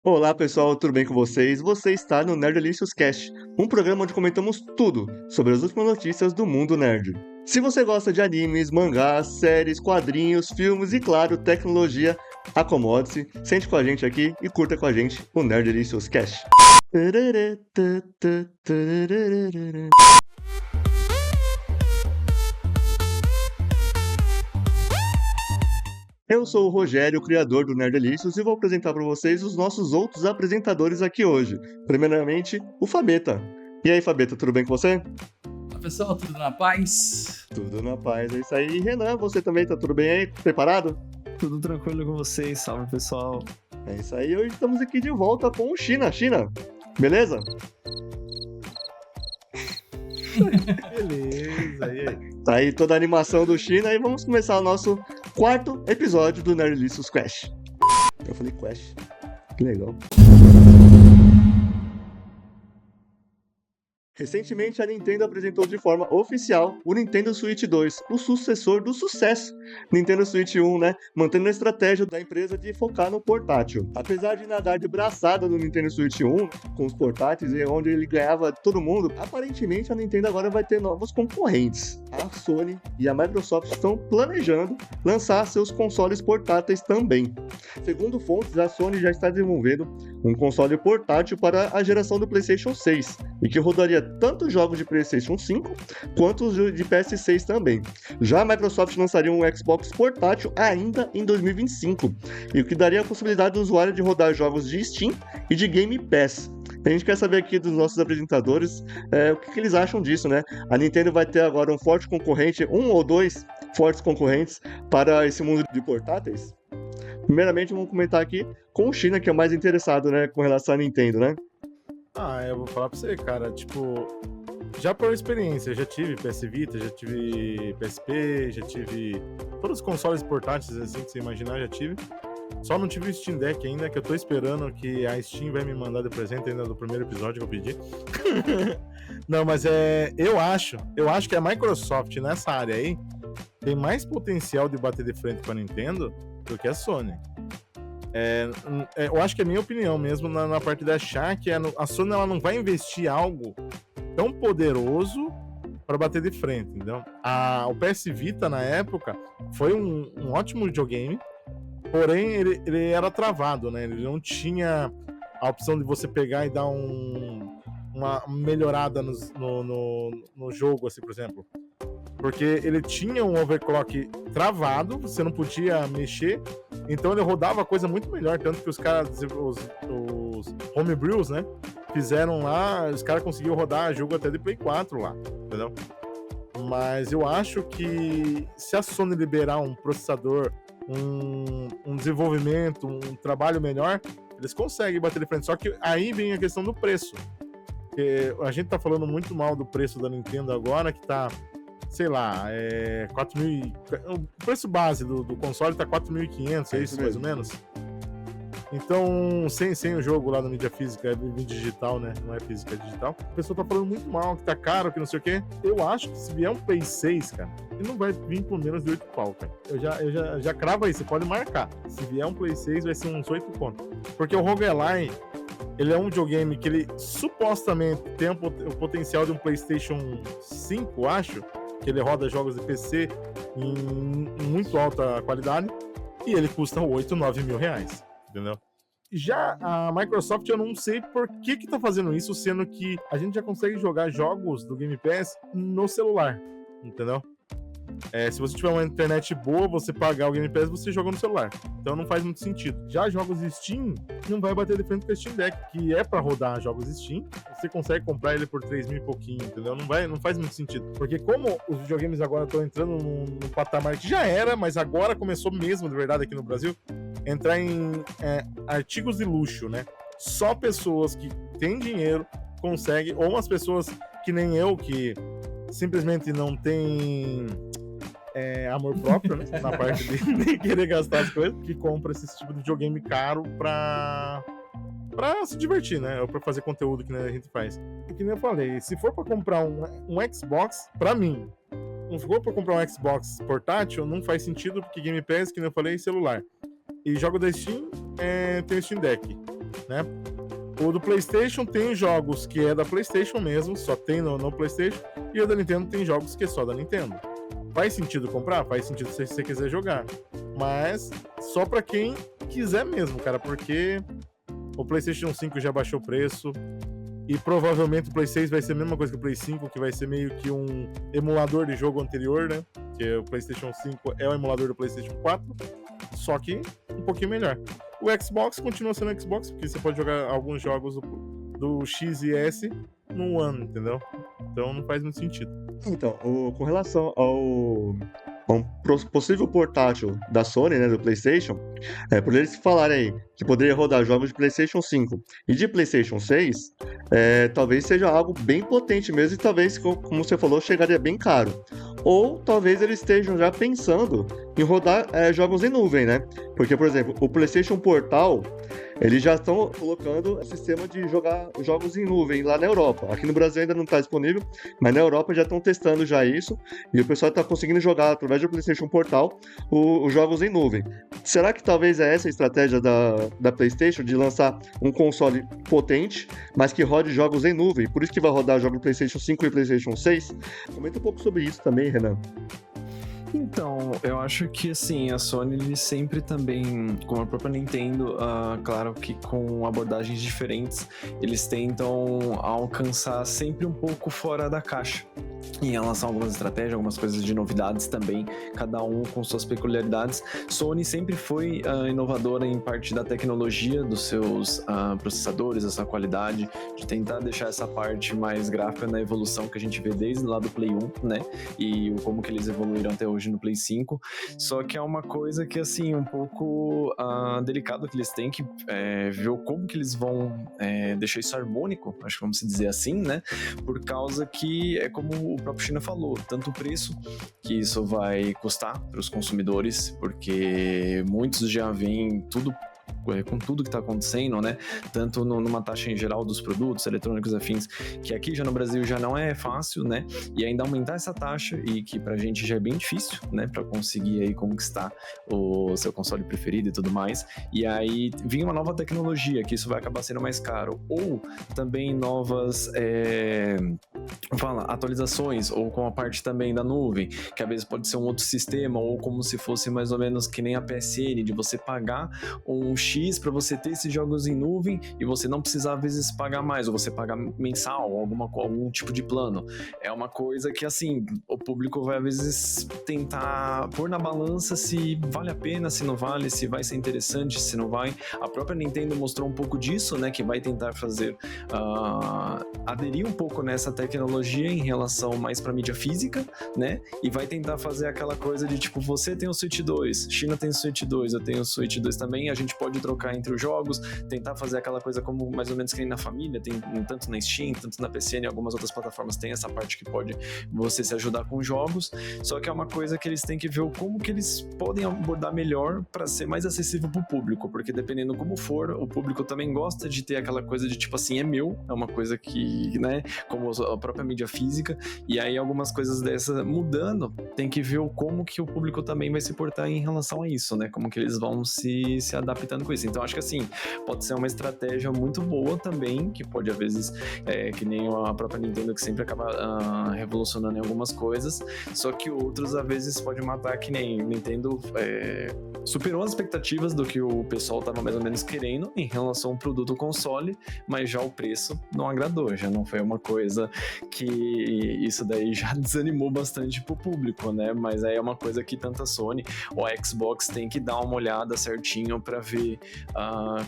Olá pessoal, tudo bem com vocês? Você está no Nerdalicious Cast, um programa onde comentamos tudo sobre as últimas notícias do mundo nerd. Se você gosta de animes, mangás, séries, quadrinhos, filmes e, claro, tecnologia, acomode-se, sente com a gente aqui e curta com a gente o Nerdalicious Cast. Eu sou o Rogério, o criador do Nerdelicious, e vou apresentar para vocês os nossos outros apresentadores aqui hoje. Primeiramente, o Fabeta. E aí, Fabeta, tudo bem com você? Olá pessoal, tudo na paz? Tudo na paz, é isso aí. Renan, você também tá tudo bem aí? Preparado? Tudo tranquilo com vocês, salve pessoal. É isso aí, hoje estamos aqui de volta com o China. China, beleza? Beleza, e aí? Tá aí toda a animação do China e vamos começar o nosso quarto episódio do Nerdelicious Quest. Eu falei Quest, que legal. Recentemente, a Nintendo apresentou de forma oficial o Nintendo Switch 2, o sucessor do sucesso Nintendo Switch 1, né? Mantendo a estratégia da empresa de focar no portátil. Apesar de nadar de braçada no Nintendo Switch 1, com os portáteis, e onde ele ganhava todo mundo, aparentemente a Nintendo agora vai ter novos concorrentes. A Sony e a Microsoft estão planejando lançar seus consoles portáteis também. Segundo fontes, a Sony já está desenvolvendo um console portátil para a geração do PlayStation 6, e que rodaria tanto jogos de PlayStation 5 quanto os de PS6 também. Já a Microsoft lançaria um Xbox portátil ainda em 2025, e o que daria a possibilidade do usuário de rodar jogos de Steam e de Game Pass. A gente quer saber aqui dos nossos apresentadores o que eles acham disso, né? A Nintendo vai ter agora um forte concorrente, um ou dois fortes concorrentes para esse mundo de portáteis? Primeiramente, vamos comentar aqui com o China, que é o mais interessado, né, com relação à Nintendo, né? Eu vou falar pra você, cara, tipo, já por experiência, já tive PS Vita, já tive PSP, já tive todos os consoles portáteis, assim, que você imaginar, já tive. Só não tive o Steam Deck ainda, que eu tô esperando que a Steam vai me mandar de presente ainda do primeiro episódio que eu pedi. Não, mas eu acho que a Microsoft nessa área aí tem mais potencial de bater de frente com a Nintendo do que a Sony. Eu acho que é a minha opinião mesmo na parte de achar que a Sony ela não vai investir algo tão poderoso para bater de frente, entendeu? O PS Vita na época foi um ótimo videogame, porém ele era travado, né? Ele não tinha a opção de você pegar e dar uma melhorada no jogo, assim, por exemplo. Porque ele tinha um overclock travado, você não podia mexer, então ele rodava coisa muito melhor, tanto que os caras, os homebrews, né, fizeram lá, os caras conseguiram rodar jogo até de Play 4 lá, entendeu? Mas eu acho que se a Sony liberar um processador, um desenvolvimento, um trabalho melhor, eles conseguem bater de frente, só que aí vem a questão do preço. Porque a gente tá falando muito mal do preço da Nintendo agora, que tá, sei lá, 4.000. O preço base do console tá 4.500, é isso mais ou menos? Então, sem o jogo lá na mídia física, mídia digital, né? Não é física, é digital. A pessoa tá falando muito mal, que tá caro, que não sei o quê. Eu acho que se vier um Play 6, cara, ele não vai vir por menos de 8 pau, cara. Eu já cravo aí, você pode marcar. Se vier um Play 6, vai ser uns 8 conto. Porque o Roguelike, ele é um videogame que ele supostamente tem o potencial de um PlayStation 5, acho, que ele roda jogos de PC em muito alta qualidade, e ele custa 8, 9 mil reais, entendeu? Já a Microsoft, eu não sei por que tá fazendo isso, sendo que a gente já consegue jogar jogos do Game Pass no celular, entendeu? Se você tiver uma internet boa, você pagar o Game Pass, você joga no celular. Então não faz muito sentido. Já jogos Steam, não vai bater de frente com o Steam Deck, que é pra rodar jogos Steam. Você consegue comprar ele por 3 mil e pouquinho, entendeu? Não faz muito sentido. Porque como os videogames agora estão entrando num patamar que já era, mas agora começou mesmo, de verdade, aqui no Brasil, entrar em artigos de luxo, né? Só pessoas que têm dinheiro conseguem, ou umas pessoas que nem eu, que simplesmente não tem amor próprio, né? Na parte de querer gastar as coisas, que compra esse tipo de videogame caro pra se divertir, né? Ou pra fazer conteúdo que a gente faz. E que nem eu falei, se for pra comprar um Xbox, pra mim, não for pra comprar um Xbox portátil, não faz sentido, porque Game Pass, que nem eu falei, é celular. E jogo da Steam tem o Steam Deck. né? O do PlayStation tem jogos que é da PlayStation mesmo, só tem no PlayStation, e o da Nintendo tem jogos que é só da Nintendo. Faz sentido comprar? Faz sentido se você quiser jogar, mas só pra quem quiser mesmo, cara, porque o PlayStation 5 já baixou o preço, e provavelmente o Play 6 vai ser a mesma coisa que o Play 5, que vai ser meio que um emulador de jogo anterior, né? Que o PlayStation 5 é o emulador do PlayStation 4, só que um pouquinho melhor. O Xbox continua sendo Xbox, porque você pode jogar alguns jogos do X e S no One, entendeu? Então não faz muito sentido. Então, com relação ao possível portátil da Sony, né, do PlayStation, por eles falarem aí que poderia rodar jogos de PlayStation 5 e de PlayStation 6, talvez seja algo bem potente mesmo e talvez, como você falou, chegaria bem caro. Ou talvez eles estejam já pensando em rodar jogos em nuvem, né? Porque, por exemplo, o PlayStation Portal, eles já estão colocando o sistema de jogar jogos em nuvem lá na Europa. Aqui no Brasil ainda não está disponível, mas na Europa já estão testando já isso e o pessoal está conseguindo jogar através do PlayStation Portal os jogos em nuvem. Será que talvez é essa a estratégia da PlayStation de lançar um console potente, mas que rode jogos em nuvem? Por isso que vai rodar jogos do PlayStation 5 e PlayStation 6? Comenta um pouco sobre isso também, Renan. Então, eu acho que assim, a Sony ele sempre também, como a própria Nintendo, claro que com abordagens diferentes, eles tentam alcançar sempre um pouco fora da caixa. Em relação a algumas estratégias, algumas coisas de novidades também, cada um com suas peculiaridades. Sony sempre foi inovadora em parte da tecnologia dos seus processadores, essa qualidade, de tentar deixar essa parte mais gráfica na evolução que a gente vê desde lá do Play 1, né? E como que eles evoluíram até hoje no Play 5. Só que é uma coisa que, assim, um pouco delicado que eles têm que ver como que eles vão deixar isso harmônico, acho que vamos dizer assim, né? Por causa que é como o próprio China falou, tanto o preço que isso vai custar para os consumidores, porque muitos já veem tudo com tudo que está acontecendo, né? Tanto numa taxa em geral dos produtos eletrônicos afins, que aqui já no Brasil já não é fácil, né? E ainda aumentar essa taxa, e que pra gente já é bem difícil, né? Pra conseguir aí conquistar o seu console preferido e tudo mais. E aí vinha uma nova tecnologia, que isso vai acabar sendo mais caro. Ou também novas atualizações, ou com a parte também da nuvem, que às vezes pode ser um outro sistema, ou como se fosse mais ou menos que nem a PSN, de você pagar um X para você ter esses jogos em nuvem e você não precisar às vezes pagar mais, ou você pagar mensal, algum tipo de plano. É uma coisa que, assim, o público vai às vezes tentar pôr na balança se vale a pena, se não vale, se vai ser interessante, se não vai. A própria Nintendo mostrou um pouco disso, né, que vai tentar fazer aderir um pouco nessa tecnologia em relação mais para mídia física, né, e vai tentar fazer aquela coisa de tipo, você tem o Switch 2, China tem o Switch 2, eu tenho o Switch 2 também, a gente pode trocar entre os jogos, tentar fazer aquela coisa como mais ou menos que nem na família, tem tanto na Steam, tanto na PCN, algumas outras plataformas tem essa parte que pode você se ajudar com jogos, só que é uma coisa que eles têm que ver como que eles podem abordar melhor para ser mais acessível pro público, porque dependendo como for, o público também gosta de ter aquela coisa de tipo assim, é meu, é uma coisa que, né, como a própria mídia física, e aí algumas coisas dessas mudando, tem que ver como que o público também vai se portar em relação a isso, né, como que eles vão se adaptando com isso. Então acho que assim, pode ser uma estratégia muito boa também, que pode às vezes, que nem a própria Nintendo, que sempre acaba revolucionando em algumas coisas, só que outros às vezes pode matar, que nem Nintendo superou as expectativas do que o pessoal tava mais ou menos querendo em relação ao produto console, mas já o preço não agradou, já não foi uma coisa que isso daí já desanimou bastante pro público, né, mas aí é uma coisa que tanto a Sony ou a Xbox tem que dar uma olhada certinho para ver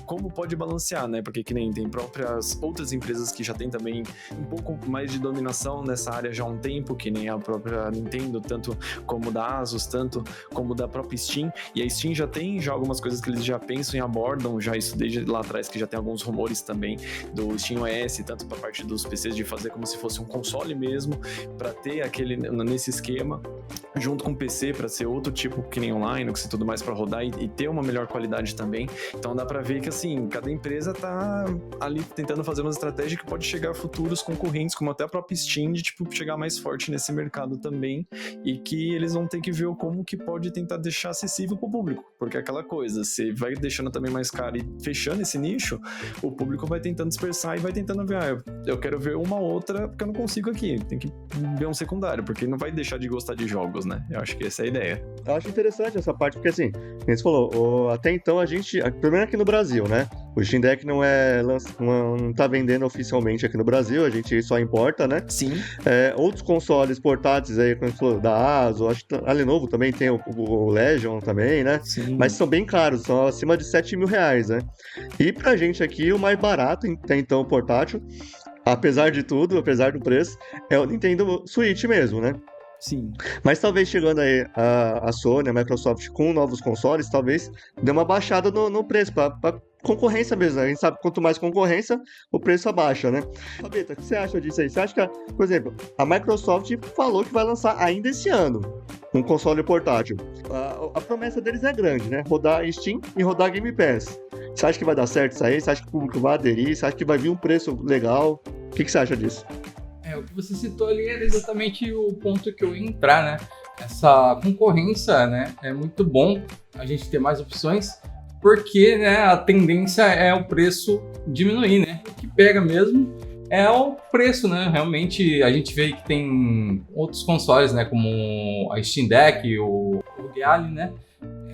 como pode balancear, né, porque que nem tem próprias outras empresas que já tem também um pouco mais de dominação nessa área já há um tempo, que nem a própria Nintendo, tanto como da Asus, tanto como da própria Steam, e a Steam já tem já algumas coisas que eles já pensam e abordam já isso desde lá atrás, que já tem alguns rumores também do SteamOS, tanto para a parte dos PCs de fazer como se fosse um console mesmo, para ter aquele nesse esquema, junto com o PC para ser outro tipo que nem online, que se tudo mais para rodar e ter uma melhor qualidade também. também. Então dá pra ver que, assim, cada empresa tá ali tentando fazer uma estratégia que pode chegar a futuros concorrentes, como até a própria Steam, de, tipo, chegar mais forte nesse mercado também, e que eles vão ter que ver como que pode tentar deixar acessível pro público, porque é aquela coisa, você vai deixando também mais caro e fechando esse nicho, o público vai tentando dispersar e vai tentando ver, eu quero ver uma outra, porque eu não consigo aqui, tem que ver um secundário, porque não vai deixar de gostar de jogos, né? Eu acho que essa é a ideia. Eu acho interessante essa parte, porque assim, como você falou, até então a gente, primeiro aqui no Brasil, né? O Steam Deck não tá vendendo oficialmente aqui no Brasil, a gente só importa, né? Sim. Outros consoles portáteis aí, como você falou, da ASUS, acho que a Lenovo também tem o Legion também, né? Sim. Mas são bem caros, são acima de 7 mil reais, né? E pra gente aqui, o mais barato, até então, portátil, apesar de tudo, apesar do preço, é o Nintendo Switch mesmo, né? Sim. Mas talvez chegando aí a Sony, a Microsoft com novos consoles, talvez dê uma baixada no preço, pra concorrência mesmo, né? A gente sabe que quanto mais concorrência, o preço abaixa, né? Fabeta, o que você acha disso aí? Você acha que, por exemplo, a Microsoft falou que vai lançar ainda esse ano um console portátil. A promessa deles é grande, né? Rodar Steam e rodar Game Pass. Você acha que vai dar certo isso aí? Você acha que o público vai aderir? Você acha que vai vir um preço legal? O que você acha disso? O que você citou ali era exatamente o ponto que eu ia entrar, né? Essa concorrência, né? É muito bom a gente ter mais opções, porque, né, a tendência é o preço diminuir, né? O que pega mesmo é o preço, né? Realmente a gente vê que tem outros consoles, né? Como a Steam Deck, o Real, né?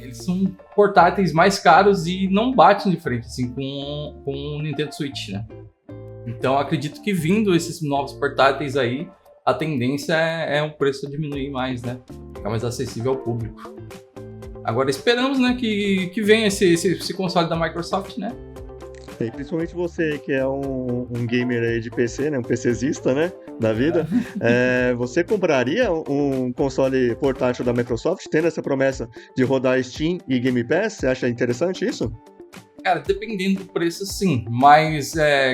Eles são portáteis mais caros e não batem de frente assim com o Nintendo Switch, né? Então, acredito que vindo esses novos portáteis aí, a tendência é o preço diminuir mais, né? Ficar mais acessível ao público. Agora, esperamos, né, que venha esse console da Microsoft, né? E principalmente você que é um gamer aí de PC, né? Um PCzista, né? Da vida. Você compraria um console portátil da Microsoft, tendo essa promessa de rodar Steam e Game Pass? Você acha interessante isso? Cara, dependendo do preço, sim. Mas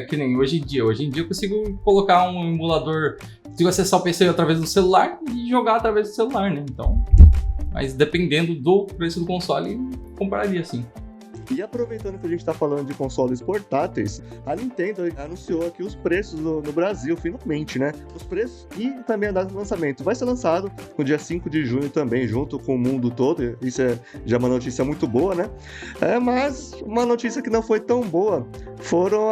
que nem hoje em dia. Hoje em dia eu consigo colocar um emulador, consigo acessar o PC através do celular e jogar através do celular, né? Então, mas dependendo do preço do console, compraria sim. E aproveitando que a gente está falando de consoles portáteis, a Nintendo anunciou aqui os preços no Brasil, finalmente, né? Os preços e também a data de lançamento. Vai ser lançado no dia 5 de junho também, junto com o mundo todo. Isso já é uma notícia muito boa, né? Mas uma notícia que não foi tão boa foram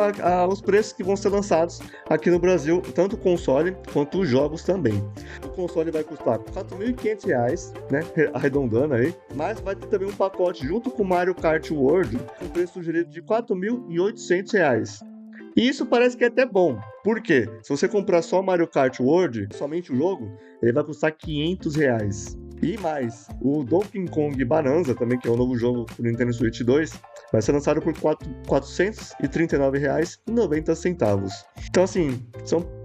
os preços que vão ser lançados aqui no Brasil, tanto o console quanto os jogos também. O console vai custar R$ 4.500, né? Arredondando aí. Mas vai ter também um pacote junto com o Mario Kart World, com preço sugerido de R$ 4.800. E isso parece que é até bom. Por quê? Se você comprar só Mario Kart World, somente o jogo, ele vai custar R$ 500. E mais, o Donkey Kong Bonanza, também, que é o novo jogo do Nintendo Switch 2, vai ser lançado por R$ 439,90. Então, assim, são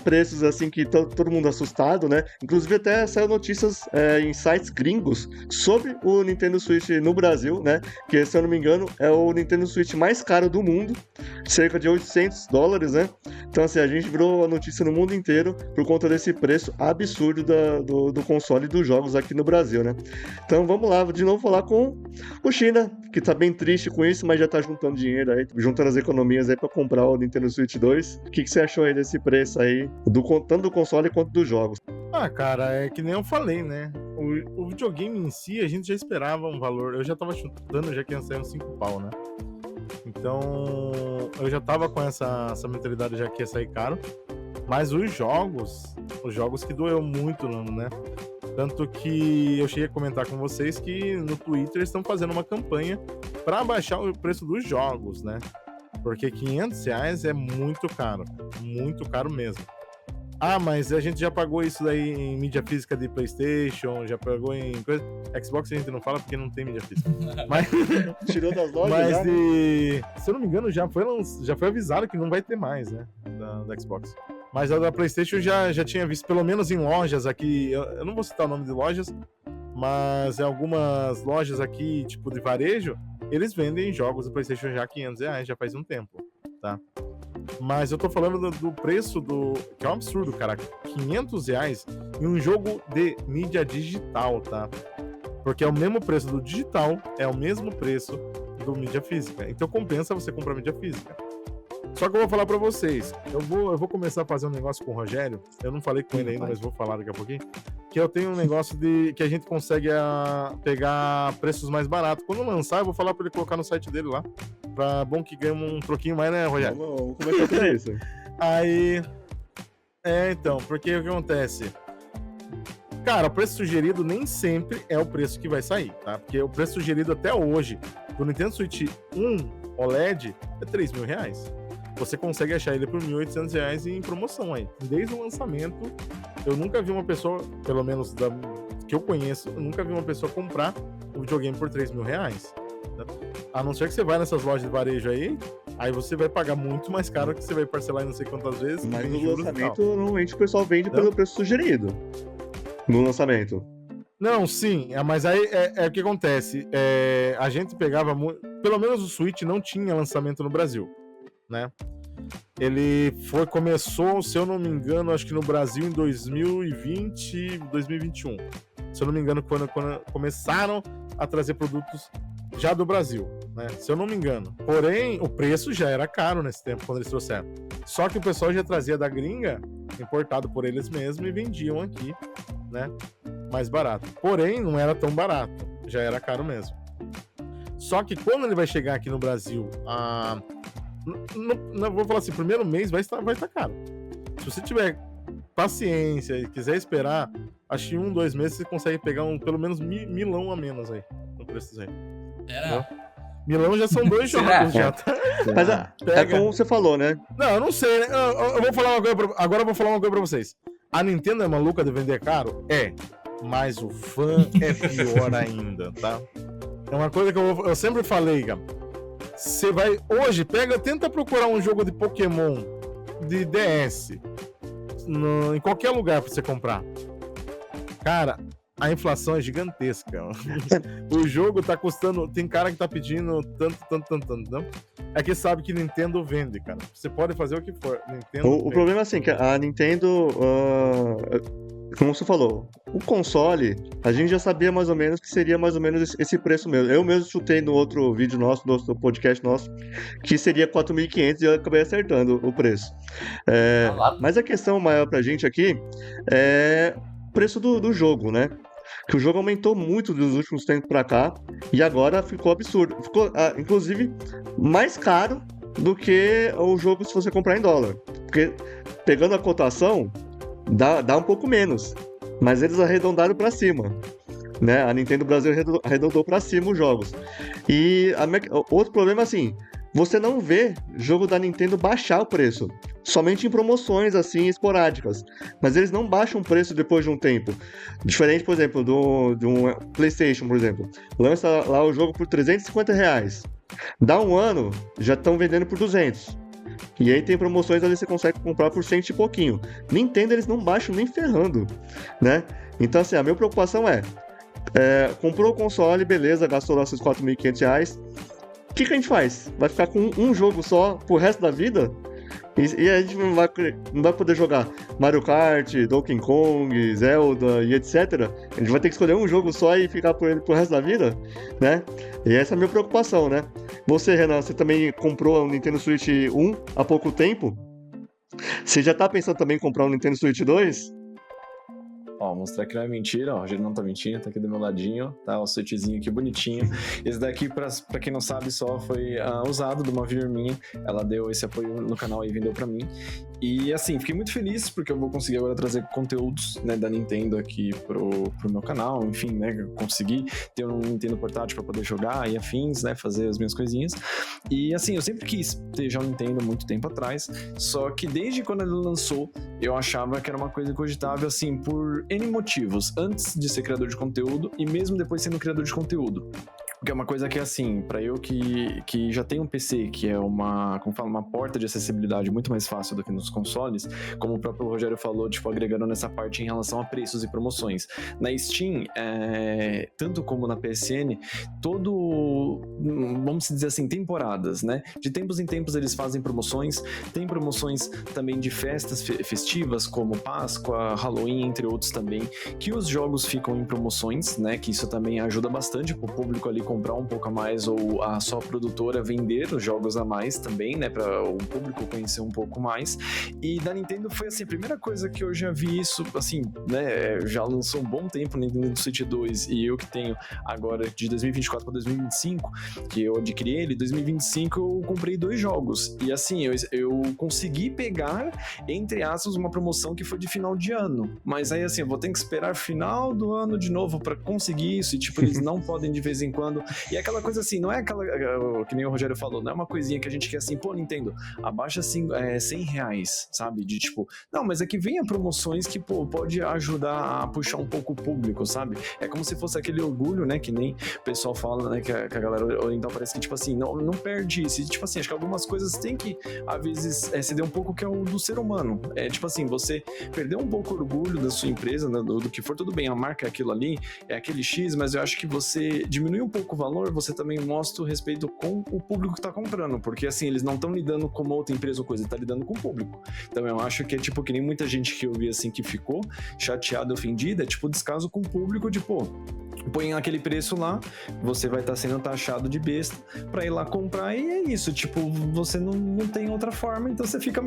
preços assim que todo mundo assustado, né? Inclusive até saiu notícias em sites gringos sobre o Nintendo Switch no Brasil, né? Que, se eu não me engano, é o Nintendo Switch mais caro do mundo, cerca de $800, né? Então, assim, a gente virou a notícia no mundo inteiro por conta desse preço absurdo do console e dos jogos aqui no Brasil, né? Então, vamos lá, de novo falar com o China, que tá bem triste com isso, mas já tá juntando dinheiro aí, juntando as economias aí pra comprar o Nintendo Switch 2. O que você achou aí desse preço aí, tanto do console quanto dos jogos? Ah, cara, é que nem eu falei, né? O videogame em si, a gente já esperava um valor. Eu já tava chutando, já que ia sair uns 5 pau, né? Então, eu já tava com essa mentalidade já que ia sair caro. Mas os jogos que doeu muito, né? Tanto que eu cheguei a comentar com vocês que no Twitter eles estão fazendo uma campanha para baixar o preço dos jogos, né? Porque R$500 é muito caro mesmo. Ah, mas a gente já pagou isso daí em mídia física de PlayStation, já pagou em coisa. Xbox a gente não fala porque não tem mídia física. Mas tirou das lojas, mas já, né? Se eu não me engano, já foi avisado que não vai ter mais, né? Da Xbox. Mas a da PlayStation já tinha visto, pelo menos em lojas aqui. Eu não vou citar o nome de lojas, mas em algumas lojas aqui, tipo de varejo, eles vendem jogos do PlayStation já R$500, já faz um tempo, tá? Mas eu tô falando do preço que é um absurdo, cara. R$500 em um jogo de mídia digital, tá? Porque é o mesmo preço do digital, é o mesmo preço do mídia física. Então compensa você comprar mídia física. Só que eu vou falar pra vocês, eu vou começar a fazer um negócio com o Rogério, eu não falei com ele ainda, mas vou falar daqui a pouquinho, que eu tenho um negócio que a gente consegue pegar preços mais baratos. Quando lançar, eu vou falar pra ele colocar no site dele lá, bom que ganhe um troquinho mais, né, Rogério? Vamos começar por isso. Aí, então, porque o que acontece? Cara, o preço sugerido nem sempre é o preço que vai sair, tá? Porque o preço sugerido até hoje do Nintendo Switch 1 OLED é R$3.000. Você consegue achar ele por R$1.800 em promoção aí. Desde o lançamento, eu nunca vi uma pessoa, pelo menos que eu conheço, eu nunca vi uma pessoa comprar um videogame por R$3.000. Né? A não ser que você vai nessas lojas de varejo aí você vai pagar muito mais caro, que você vai parcelar em não sei quantas vezes. Mas no lançamento, normalmente o pessoal vende pelo preço sugerido. No lançamento. Não, sim, mas aí é o que acontece. A gente pegava pelo menos o Switch não tinha lançamento no Brasil, né? Ele começou, se eu não me engano, acho que no Brasil em 2020, 2021. Se eu não me engano, quando começaram a trazer produtos já do Brasil, né? Se eu não me engano. Porém, o preço já era caro nesse tempo, quando eles trouxeram. Só que o pessoal já trazia da gringa, importado por eles mesmos, e vendiam aqui, né? Mais barato. Porém, não era tão barato. Já era caro mesmo. Só que quando ele vai chegar aqui no Brasil, vou falar assim, primeiro mês vai estar caro. Se você tiver paciência e quiser esperar, acho que 1-2 meses você consegue pegar pelo menos milão a menos aí, no preço aí. Milão já são 2 jogos já, tá? Mas é como você falou, né? Não, eu não sei, né? Eu vou falar uma coisa agora eu vou falar uma coisa pra vocês. A Nintendo é maluca de vender caro? Mas o fã é pior ainda, tá? É uma coisa que eu sempre falei, cara. Você vai hoje, tenta procurar um jogo de Pokémon de DS em qualquer lugar pra você comprar. Cara, a inflação é gigantesca. O jogo tá custando, tem cara que tá pedindo tanto, não? É que sabe que Nintendo vende, cara. Você pode fazer o que for. O problema é assim, que a Nintendo, como você falou, o console, a gente já sabia mais ou menos que seria mais ou menos esse preço mesmo. Eu mesmo chutei no outro vídeo nosso, no podcast nosso, que seria 4.500 e eu acabei acertando o preço. Mas a questão maior pra gente aqui é o preço do jogo, né? Que o jogo aumentou muito dos últimos tempos pra cá e agora ficou absurdo. Ficou, inclusive, mais caro do que o jogo se você comprar em dólar. Porque, pegando a cotação, dá um pouco menos. Mas eles arredondaram pra cima. Né? A Nintendo Brasil arredondou pra cima os jogos. E outro problema, assim, você não vê jogo da Nintendo baixar o preço. Somente em promoções, assim, esporádicas. Mas eles não baixam o preço depois de um tempo. Diferente, por exemplo, de um PlayStation, por exemplo. Lança lá o jogo por R$350. Dá um ano, já estão vendendo por 200. E aí tem promoções ali que você consegue comprar por 100 e pouquinho. Nintendo, eles não baixam nem ferrando, né? Então, assim, a minha preocupação comprou o console, beleza, gastou lá seus R$4.500. O que a gente faz? Vai ficar com um jogo só pro resto da vida? E a gente não vai poder jogar Mario Kart, Donkey Kong, Zelda e etc. A gente vai ter que escolher um jogo só e ficar por ele pro resto da vida, né? E essa é a minha preocupação, né? Você, Renan, você também comprou o Nintendo Switch 1 há pouco tempo? Você já tá pensando também em comprar um Nintendo Switch 2? Ó, mostrar que não é mentira, ó, a gente não tá mentindo, tá aqui do meu ladinho, tá, o switchzinho aqui bonitinho. Esse daqui, pra quem não sabe, só foi usado de uma viewer minha, ela deu esse apoio no canal e vendeu pra mim. E assim, fiquei muito feliz porque eu vou conseguir agora trazer conteúdos, né, da Nintendo aqui pro meu canal, enfim, né, conseguir ter um Nintendo portátil pra poder jogar e afins, né, fazer as minhas coisinhas. E assim, eu sempre quis ter já um Nintendo há muito tempo atrás, só que desde quando ele lançou, eu achava que era uma coisa cogitável, assim, por N motivos, antes de ser criador de conteúdo e mesmo depois sendo criador de conteúdo. Porque é uma coisa que, assim, pra eu que já tenho um PC, que é uma porta de acessibilidade muito mais fácil do que nos consoles, como o próprio Rogério falou, tipo, agregando nessa parte em relação a preços e promoções. Na Steam, tanto como na PSN, vamos dizer assim, temporadas, né? De tempos em tempos eles fazem promoções, tem promoções também de festas festivas, como Páscoa, Halloween, entre outros também, que os jogos ficam em promoções, né? Que isso também ajuda bastante pro público ali comprar um pouco a mais ou a só produtora vender os jogos a mais também, né, para o público conhecer um pouco mais. E da Nintendo foi assim, a primeira coisa que eu já vi isso, assim, né, já lançou um bom tempo o Nintendo Switch 2 e eu que tenho agora de 2024 para 2025, que eu adquiri ele, em 2025 eu comprei 2 jogos e assim, eu consegui pegar, entre aspas, uma promoção que foi de final de ano, mas aí assim, eu vou ter que esperar final do ano de novo para conseguir isso e tipo, eles não podem de vez em quando, e aquela coisa assim, não é aquela, que nem o Rogério falou, não é uma coisinha que a gente quer assim, pô, Nintendo, abaixa assim, R$100, sabe, de tipo, não, mas é que venha promoções que, pô, pode ajudar a puxar um pouco o público, sabe, é como se fosse aquele orgulho, né, que nem o pessoal fala, né, que a galera oriental parece que, tipo assim, não perde isso, e, tipo assim, acho que algumas coisas tem que, às vezes, ceder um pouco que é o do ser humano, tipo assim, você perder um pouco o orgulho da sua empresa, né, do que for, tudo bem, a marca é aquilo ali, é aquele X, mas eu acho que você diminui um pouco o valor, você também mostra o respeito com o público que tá comprando, porque assim, eles não estão lidando com outra empresa ou coisa, tá lidando com o público. Então eu acho que é tipo, que nem muita gente que eu vi assim, que ficou chateada, ofendida, é tipo descaso com o público de, pô, põe aquele preço lá, você vai estar sendo taxado de besta pra ir lá comprar e é isso, tipo, você não tem outra forma, então você fica,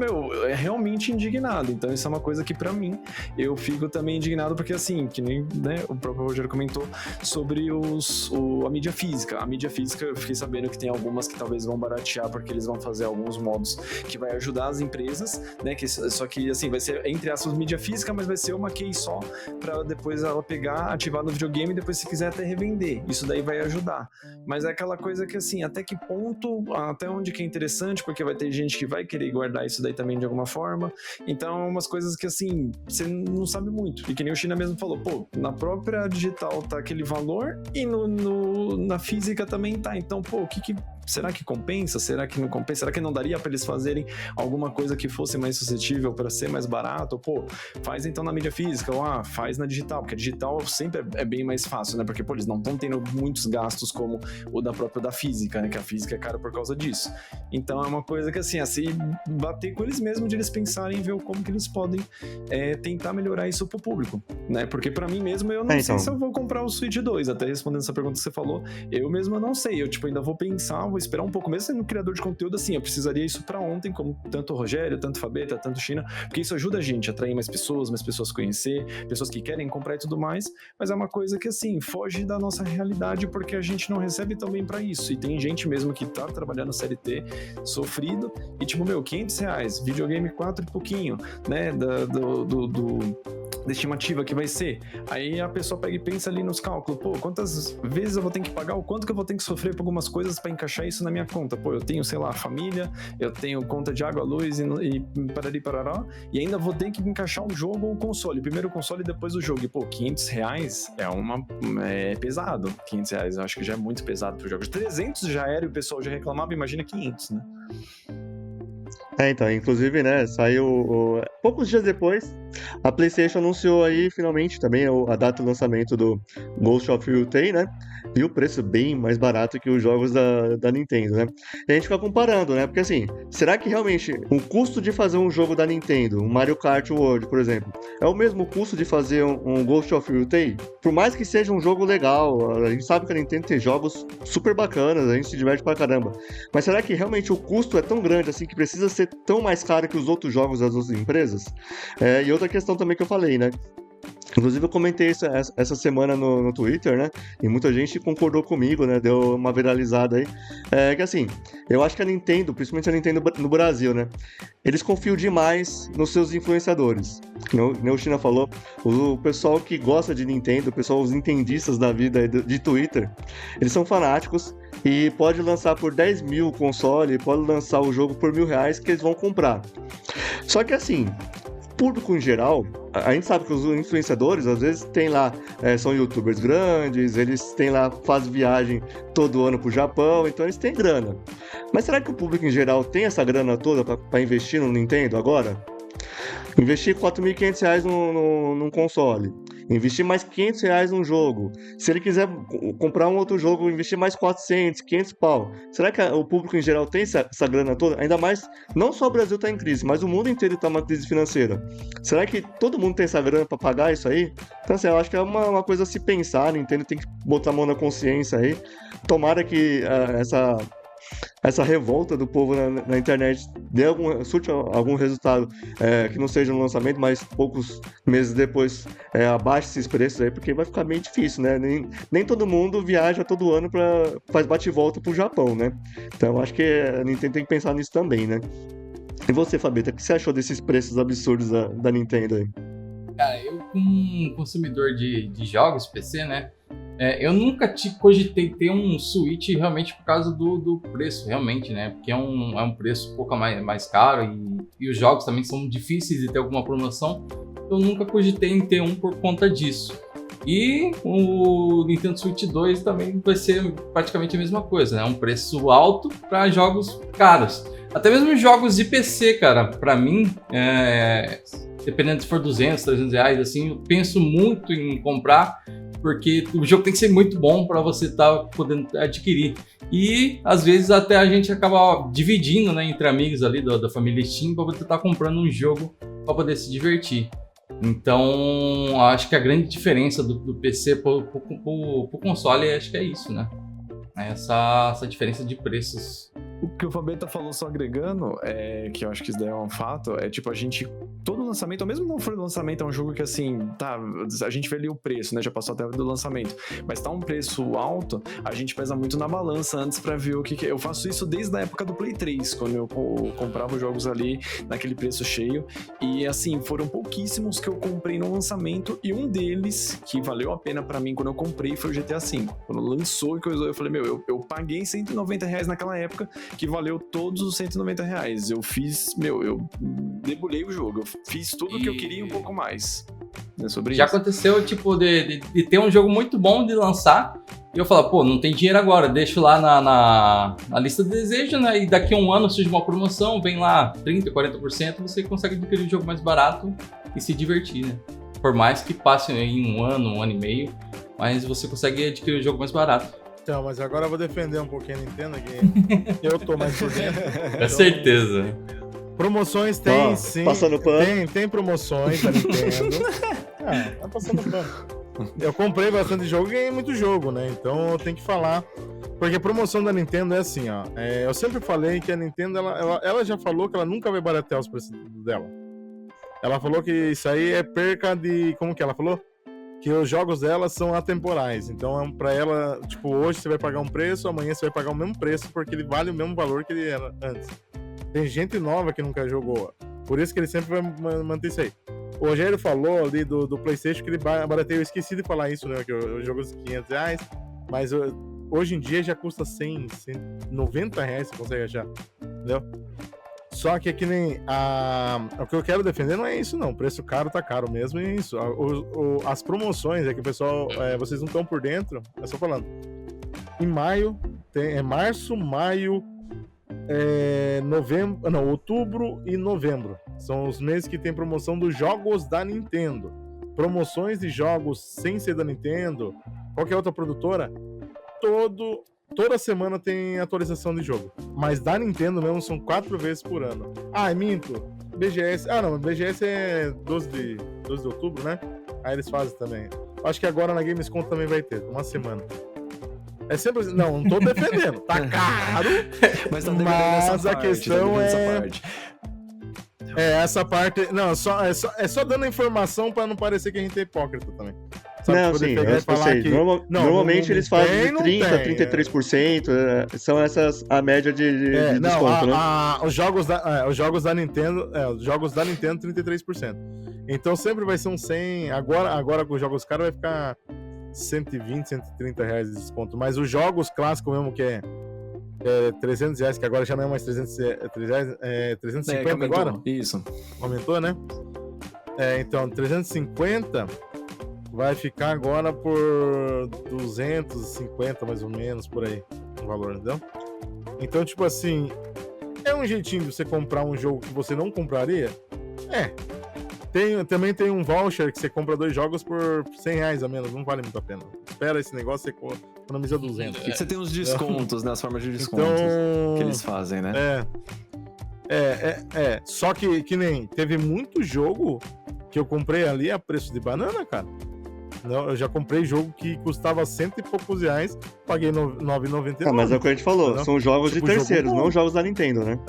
é realmente indignado. Então isso é uma coisa que pra mim, eu fico também indignado porque assim, que nem, né, o próprio Rogério comentou sobre a mídia física. A mídia física eu fiquei sabendo que tem algumas que talvez vão baratear porque eles vão fazer alguns modos que vai ajudar as empresas, né, só que assim, vai ser entre aspas mídia física, mas vai ser uma key só pra depois ela pegar, ativar no videogame e depois se quiser até revender, isso daí vai ajudar, mas é aquela coisa que assim, até que ponto, até onde que é interessante, porque vai ter gente que vai querer guardar isso daí também de alguma forma, então umas coisas que assim, você não sabe muito, e que nem o China mesmo falou, pô, na própria digital tá aquele valor e na física também tá, então pô, será que compensa? Será que não compensa? Será que não daria para eles fazerem alguma coisa que fosse mais suscetível para ser mais barato? Pô, faz então na mídia física, ou faz na digital, porque a digital sempre é bem mais fácil, né? Porque, pô, eles não estão tendo muitos gastos como o da própria da física, né? Que a física é cara por causa disso. Então é uma coisa que, assim, bater com eles mesmos, de eles pensarem em ver como que eles podem tentar melhorar isso pro público, né? Porque para mim mesmo, eu não sei se eu vou comprar o Switch 2, até respondendo essa pergunta que você falou, eu mesmo não sei, eu, tipo, ainda vou pensar, vou esperar um pouco, mesmo sendo um criador de conteúdo, assim, eu precisaria isso pra ontem, como tanto o Rogério, tanto o Fabeta, tanto o China, porque isso ajuda a gente a atrair mais pessoas conhecer, pessoas que querem comprar e tudo mais, mas é uma coisa que, assim, foge da nossa realidade, porque a gente não recebe tão bem pra isso, e tem gente mesmo que tá trabalhando CLT, sofrido, e tipo, R$500, videogame 4 e pouquinho, né, da estimativa que vai ser, aí a pessoa pega e pensa ali nos cálculos, pô, quantas vezes eu vou ter que pagar, o quanto que eu vou ter que sofrer por algumas coisas pra encaixar isso na minha conta, pô, eu tenho, sei lá, família, eu tenho conta de água, luz e parari parará, e ainda vou ter que encaixar um jogo ou um console, primeiro o console e depois o jogo, e pô, R$500 é pesado, R$500 eu acho que já é muito pesado pro jogo, 300 já era e o pessoal já reclamava, imagina 500, né? Então, inclusive, né, saiu poucos dias depois, a PlayStation anunciou aí finalmente também a data de lançamento do Ghost of Yotei, né? E o preço bem mais barato que os jogos da Nintendo, né? E a gente fica comparando, né? Porque assim, será que realmente o custo de fazer um jogo da Nintendo, um Mario Kart World, por exemplo, é o mesmo custo de fazer um Ghost of Yotei? Por mais que seja um jogo legal, a gente sabe que a Nintendo tem jogos super bacanas, a gente se diverte pra caramba. Mas será que realmente o custo é tão grande assim que precisa ser tão mais caro que os outros jogos das outras empresas? E outra questão também que eu falei, né? Inclusive eu comentei isso essa semana no Twitter, né? E muita gente concordou comigo, né? Deu uma viralizada aí. Que assim, eu acho que a Nintendo, principalmente a Nintendo no Brasil, né? Eles confiam demais nos seus influenciadores. Como o China falou, o pessoal que gosta de Nintendo, o pessoal, os nintendistas da vida de Twitter, eles são fanáticos e pode lançar por 10 mil o console, pode lançar o jogo por R$1.000 que eles vão comprar. Só que assim, público em geral, a gente sabe que os influenciadores às vezes tem lá, são youtubers grandes, eles têm lá, fazem viagem todo ano pro Japão, então eles têm grana. Mas será que o público em geral tem essa grana toda para investir no Nintendo agora? Investir R$4.500 num console. investir mais R$ 500 num jogo. Se ele quiser comprar um outro jogo, investir mais 400, 500 pau. Será que o público em geral tem essa grana toda? Ainda mais, não só o Brasil tá em crise, mas o mundo inteiro tá numa crise financeira. Será que todo mundo tem essa grana pra pagar isso aí? Então, assim, eu acho que é uma coisa a se pensar, a Nintendo tem que botar a mão na consciência aí. Tomara que essa revolta do povo na internet surte algum resultado que não seja no lançamento, mas poucos meses depois abaixe esses preços aí, porque vai ficar meio difícil, né? Nem todo mundo viaja todo ano faz bate-volta pro Japão, né? Então eu acho que a Nintendo tem que pensar nisso também, né? E você, Fabeta, o que você achou desses preços absurdos da Nintendo aí? Cara, eu como consumidor de jogos PC, né? Eu nunca cogitei ter um Switch realmente por causa do preço, realmente, né? Porque é um preço um pouco mais caro e os jogos também são difíceis de ter alguma promoção. Eu nunca cogitei em ter um por conta disso. E o Nintendo Switch 2 também vai ser praticamente a mesma coisa, né? Um preço alto para jogos caros. Até mesmo jogos de PC, cara, para mim, dependendo se for R$200, R$300, assim, eu penso muito em comprar, porque o jogo tem que ser muito bom para você estar podendo adquirir. E às vezes até a gente acaba dividindo, né, entre amigos ali da família Steam para poder estar comprando um jogo para poder se divertir. Então, acho que a grande diferença do PC pro console, acho que é isso, né? Essa diferença de preços. O que o Fabeta falou, só agregando, que eu acho que isso daí é um fato, tipo, a gente, todo lançamento, ou mesmo não for lançamento, é um jogo que, assim, tá, a gente vê ali o preço, né, já passou até do lançamento, mas tá um preço alto, a gente pesa muito na balança antes pra ver o que eu faço isso desde a época do Play 3, quando eu comprava os jogos ali naquele preço cheio, e, assim, foram pouquíssimos que eu comprei no lançamento, e um deles, que valeu a pena pra mim quando eu comprei, foi o GTA V. Quando lançou, eu falei, eu paguei R$190 naquela época, que valeu todos os R$190. Eu fiz, eu debulhei o jogo, eu fiz tudo o que eu queria e um pouco mais. É sobre Já isso. aconteceu, tipo, de ter um jogo muito bom de lançar, e eu falar, pô, não tem dinheiro agora, deixo lá na lista de desejo, né, e daqui a um ano surge uma promoção, vem lá 30%, 40%, você consegue adquirir um jogo mais barato e se divertir, né? Por mais que passe em um ano e meio, mas você consegue adquirir um jogo mais barato. Então, mas agora eu vou defender um pouquinho a Nintendo, que eu tô mais por dentro. É certeza. Promoções tem, sim. Passando pano. Tem promoções da Nintendo. Tá passando pano. Eu comprei bastante jogo e ganhei muito jogo, né? Então eu tenho que falar. Porque a promoção da Nintendo é assim, ó. Eu sempre falei que a Nintendo, ela já falou que ela nunca vai baratear os preços dela. Ela falou que isso aí é perca de... Como que ela falou? Que os jogos dela são atemporais. Então, pra ela, tipo, hoje você vai pagar um preço, amanhã você vai pagar o mesmo preço, porque ele vale o mesmo valor que ele era antes. Tem gente nova que nunca jogou. Por isso que ele sempre vai manter isso aí. O Rogério falou ali do PlayStation que ele barateia. Eu esqueci de falar isso, né? Que o jogo é R$500, mas hoje em dia já custa R$190 você consegue achar. Entendeu? Só que é que nem o que eu quero defender não é isso, não. O preço caro tá caro mesmo, e é isso. As promoções é que o pessoal, vocês não estão por dentro, é só falando. Em maio, março, maio, novembro, não, outubro e novembro. São os meses que tem promoção dos jogos da Nintendo. Promoções de jogos sem ser da Nintendo, qualquer outra produtora, toda semana tem atualização de jogo. Mas da Nintendo mesmo são 4 vezes por ano. Minto. BGS. Não, BGS é 12 de outubro, né? Aí eles fazem também. Acho que agora na Gamescom também vai ter, uma semana. É sempre assim. Não tô defendendo. Tá caro. Mas a questão essa parte. Não, é só dando informação pra não parecer que a gente é hipócrita também. Não, sim, eu sei. Normalmente eles fazem de 30%, 33%, são essas a média de desconto, né? Os jogos da Nintendo, 33%. Então sempre vai ser um 100, agora com os jogos caros vai ficar R$120, R$130 de desconto, mas os jogos clássicos mesmo que é R$300, que agora já não é mais 350 aumentou, agora? Isso. Aumentou, né? Então, 350 vai ficar agora por 250 mais ou menos, por aí, o valor, entendeu? Então, tipo assim, é um jeitinho de você comprar um jogo que você não compraria? Também tem um voucher que você compra 2 jogos por R$ 100 a menos, não vale muito a pena. Espera esse negócio, você economiza 200. E você tem os descontos, né? As formas de descontos Então, que eles fazem, né? Só que nem teve muito jogo que eu comprei ali a preço de banana, cara. Não, eu já comprei jogo que custava cento e poucos reais, paguei R$ 9,99. Ah, mas é o que a gente falou, Entendeu? são jogos Tipo, de terceiros, jogo bom. não jogos da Nintendo, né?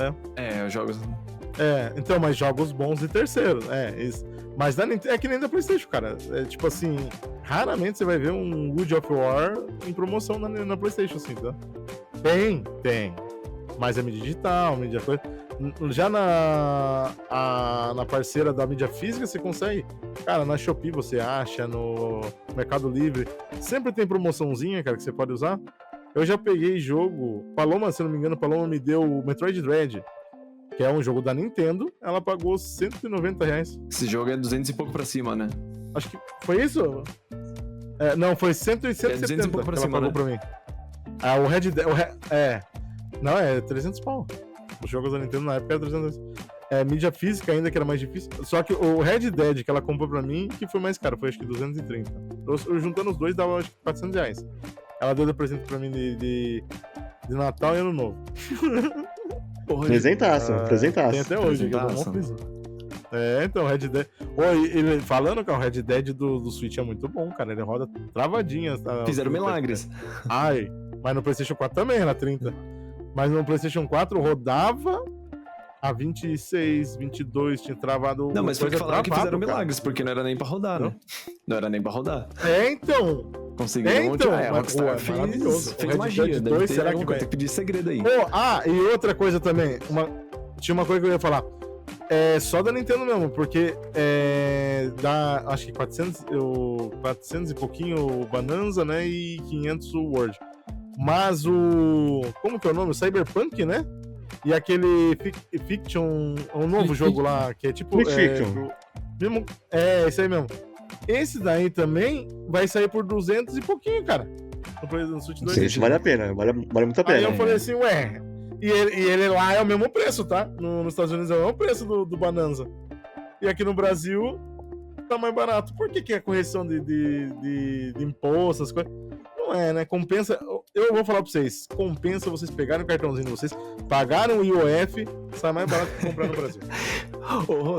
Os jogos. Então, mas jogos bons de terceiros. Isso. Mas é que nem da PlayStation, cara. É tipo assim, raramente você vai ver um God of War em promoção na PlayStation, assim, tá? Tem. Mas é mídia digital, mídia coisa. Já na parceira da mídia física, você consegue. Cara, na Shopee você acha, no Mercado Livre. Sempre tem promoçãozinha, cara, que você pode usar. Eu já peguei jogo. Paloma, se não me engano, Paloma me deu o Metroid Dread, que é um jogo da Nintendo. Ela pagou R$ 190. Esse jogo é 200 e pouco pra cima, né? Acho que foi isso? Não, foi 170 200 e pouco pra que ela cima, pagou né? pra mim. Não, é 300 pau. Os jogos da Nintendo na época era 300. Mídia física ainda, que era mais difícil. Só que o Red Dead que ela comprou pra mim, que foi mais caro, foi acho que 230. Eu juntando os dois, dava acho que R$ 400. Ela deu de presente pra mim de Natal e Ano Novo. Presentaço. Tem até hoje, que eu dou mó feliz. Então, Red Dead. Falando que o Red Dead do Switch é muito bom, cara. Ele roda travadinha. Fizeram milagres. Mas no PlayStation 4 também era 30. Mas no PlayStation 4 rodava a 26, 22, tinha travado. Não, mas foi que falaram que fizeram cara. milagres, porque não era nem pra rodar, né? Não era nem pra rodar. Então. Conseguiram a Rockstar fez magia. Deve ter será alguma que coisa, tem que pedir segredo aí. E outra coisa também. Tinha uma coisa que eu ia falar. Só da Nintendo mesmo, porque dá acho que 400 e pouquinho o Bonanza, né? E 500 o World. Mas como que é o nome? O Cyberpunk, né? E aquele Fiction, um novo jogo lá, que é tipo... Fiction. Esse aí mesmo. Esse daí também vai sair por 200 e pouquinho, cara. No Switch 2. Esse vale a pena, vale muito a pena. Aí eu falei assim, e ele lá é o mesmo preço, tá? Nos Estados Unidos é o mesmo preço do Bonanza. E aqui no Brasil tá mais barato. Por que é correção de imposto, essas coisas? Não é, né? Compensa. Eu vou falar pra vocês. Compensa vocês pegarem o cartãozinho de vocês, pagarem o IOF, sai mais barato que comprar no Brasil.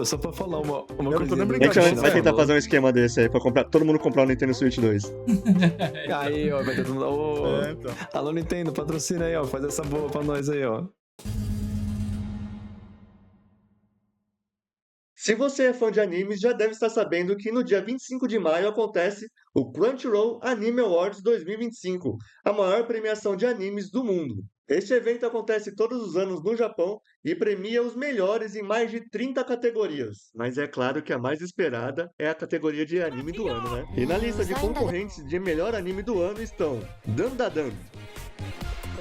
Só pra falar uma Eu não tô nem A brincando. gente vai tentar fazer um esquema desse aí, pra todo mundo comprar o Nintendo Switch 2. Aí, ó, vai ter todo mundo. Então. Alô, Nintendo, patrocina aí, ó. Faz essa boa pra nós aí, ó. Se você é fã de animes, já deve estar sabendo que no dia 25 de maio acontece o Crunchyroll Anime Awards 2025, a maior premiação de animes do mundo. Este evento acontece todos os anos no Japão e premia os melhores em mais de 30 categorias. Mas é claro que a mais esperada é a categoria de anime do ano, né? E na lista de concorrentes de melhor anime do ano estão Dandadan,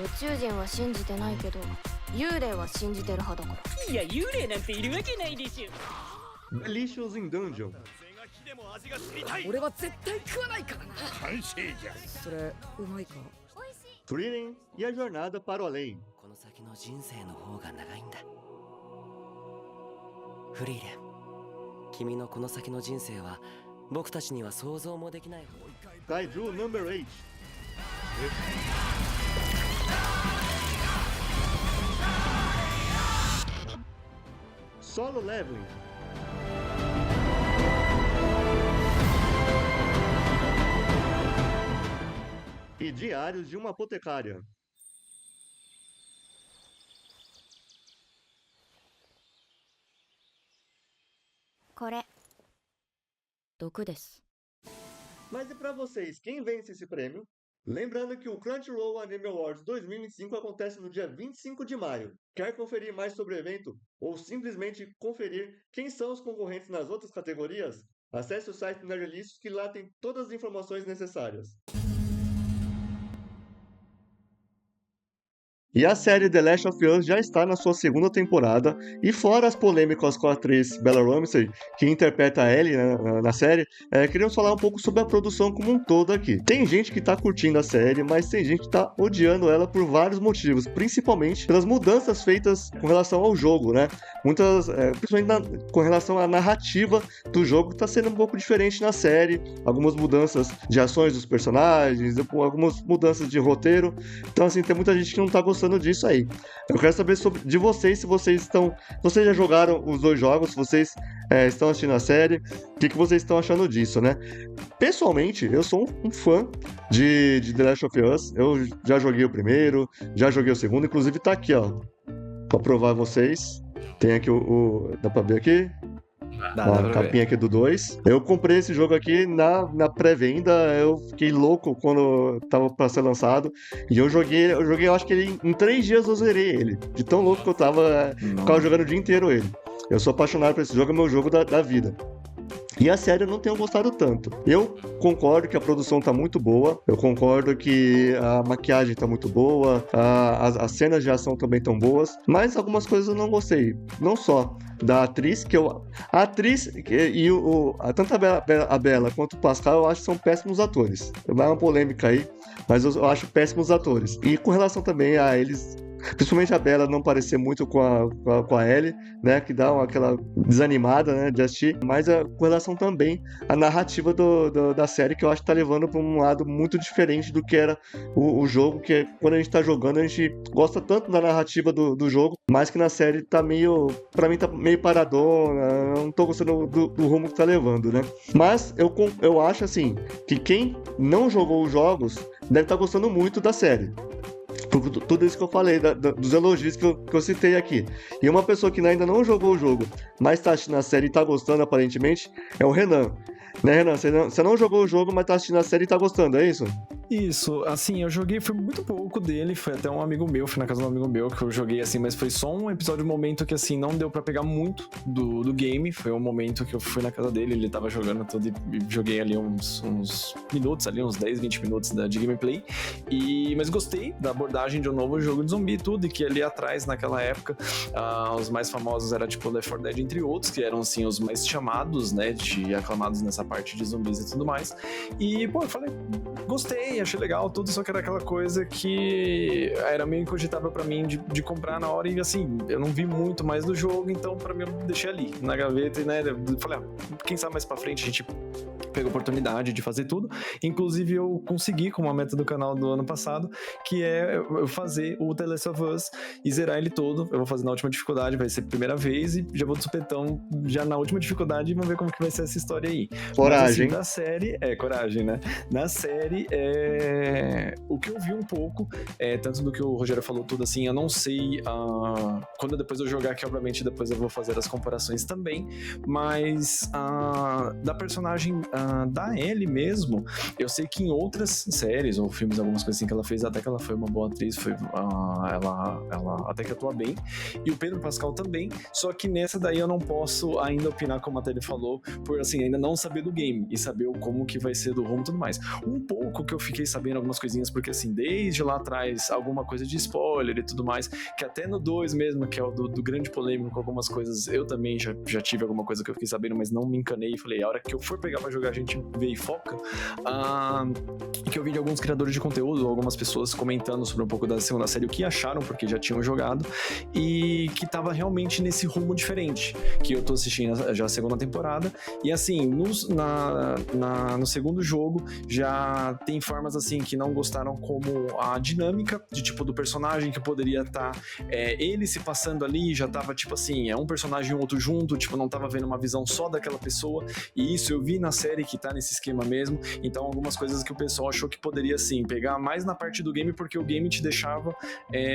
宇宙人は信じてないけど幽霊は信じてる派だから。いや幽霊なんているわけないでしょ。 Delicious in Dungeon, 俺は絶対食わないからな。完成じゃ。それうまいか。 Frieren e a Jornada para o Além. この先の人生の方が長いんだ。フリーレン、君のこの先の人生は僕たちには想像もできない。 Kaiju Number 8. Solo Leveling. E Diários de uma Apotecária. これ毒です。 Mas e pra vocês, quem vence esse prêmio? Lembrando que o Crunchyroll Anime Awards 2025 acontece no dia 25 de maio. Quer conferir mais sobre o evento? Ou simplesmente conferir quem são os concorrentes nas outras categorias? Acesse o site Nerdlist que lá tem todas as informações necessárias. E a série The Last of Us já está na sua segunda temporada, e fora as polêmicas com a atriz Bella Ramsey, que interpreta a Ellie, né, na série, queríamos falar um pouco sobre a produção como um todo aqui. Tem gente que tá curtindo a série, mas tem gente que tá odiando ela por vários motivos, principalmente pelas mudanças feitas com relação ao jogo, né? Muitas, principalmente com relação à narrativa do jogo, tá sendo um pouco diferente na série, algumas mudanças de ações dos personagens, algumas mudanças de roteiro. Então, assim, tem muita gente que não tá gostando disso aí. Eu quero saber de vocês, se vocês já jogaram os dois jogos, se vocês estão assistindo a série, o que vocês estão achando disso, né? Pessoalmente, eu sou um fã de The Last of Us. Eu já joguei o primeiro, já joguei o segundo, inclusive tá aqui, ó, pra provar vocês. Tem aqui dá pra ver aqui? A capinha aqui do 2. Eu comprei esse jogo aqui na pré-venda. Eu fiquei louco quando tava pra ser lançado. E eu joguei, eu acho que em 3 dias eu zerei ele. De tão louco que eu tava. Ficava jogando o dia inteiro ele. Eu sou apaixonado por esse jogo, é meu jogo da vida. E a série eu não tenho gostado tanto. Eu concordo que a produção tá muito boa, eu concordo que a maquiagem tá muito boa, as cenas de ação também tão boas, mas algumas coisas eu não gostei. Não só da atriz, a atriz tanto a Bella quanto o Pascal eu acho que são péssimos atores. Vai uma polêmica aí, mas eu acho péssimos atores. E com relação também a eles, principalmente a Bella não parecer muito com a Ellie, né, que dá aquela desanimada, né, de assistir, mas com relação também à narrativa da série, que eu acho que tá levando para um lado muito diferente do que era o jogo, que quando a gente tá jogando, a gente gosta tanto da narrativa do jogo, mas que na série tá pra mim tá meio paradona, eu não tô gostando do rumo que tá levando, né. Mas eu acho, assim, que quem não jogou os jogos deve estar gostando muito da série. Por tudo isso que eu falei, dos elogios que eu citei aqui. E uma pessoa que ainda não jogou o jogo, mas tá assistindo a série e tá gostando, aparentemente, é o Renan. Né, Renan? Você não jogou o jogo, mas tá assistindo a série e tá gostando, é isso? Isso, assim, eu joguei, foi muito pouco dele, foi até um amigo meu, fui na casa de um amigo meu que eu joguei, assim, mas foi só um episódio, um momento que, assim, não deu pra pegar muito do game, foi um momento que eu fui na casa dele, ele tava jogando tudo e joguei ali uns minutos, ali uns 10, 20 minutos de gameplay, mas gostei da abordagem de um novo jogo de zumbi e tudo, e que ali atrás, naquela época, os mais famosos era tipo Left 4 Dead, entre outros, que eram, assim, os mais chamados, né, aclamados nessa parte de zumbis e tudo mais, e, pô, eu falei, gostei, achei legal tudo, só que era aquela coisa que era meio incogitável pra mim de comprar na hora, e assim, eu não vi muito mais do jogo, então pra mim eu deixei ali na gaveta, né, eu falei, quem sabe mais pra frente a gente pega a oportunidade de fazer tudo. Inclusive eu consegui, com uma meta do canal do ano passado, que é eu fazer o The Last of Us e zerar ele todo. Eu vou fazer na última dificuldade, vai ser a primeira vez, e já vou de supetão já na última dificuldade, e vamos ver como que vai ser essa história aí. Coragem. Mas, assim, na série, coragem, né? Na série, o que eu vi um pouco, tanto do que o Rogério falou tudo, assim, eu não sei, quando depois eu jogar, que obviamente depois eu vou fazer as comparações também, mas da personagem da Ellie mesmo, eu sei que em outras séries ou filmes, algumas coisas assim que ela fez, até que ela foi uma boa atriz, ela até que atua bem, e o Pedro Pascal também, só que nessa daí eu não posso ainda opinar, como até ele falou, por assim, ainda não saber do game e saber como que vai ser do rumo e tudo mais. Um pouco que eu fiquei sabendo algumas coisinhas, porque assim, desde lá atrás, alguma coisa de spoiler e tudo mais, que até no 2 mesmo, que é o do grande polêmico, algumas coisas, eu também já tive alguma coisa que eu fiquei sabendo, mas não me encanei e falei, a hora que eu for pegar pra jogar, a gente vê e foca, que eu vi de alguns criadores de conteúdo, algumas pessoas comentando sobre um pouco da segunda série, o que acharam, porque já tinham jogado, e que tava realmente nesse rumo diferente, que eu tô assistindo já a segunda temporada, e assim, no segundo jogo, já tem formas assim, que não gostaram, como a dinâmica, de tipo, do personagem, que poderia estar ele se passando ali, já tava tipo assim, um personagem e um outro junto, tipo, não tava vendo uma visão só daquela pessoa, e isso eu vi na série que tá nesse esquema mesmo, então algumas coisas que o pessoal achou que poderia, assim, pegar mais na parte do game, porque o game te deixava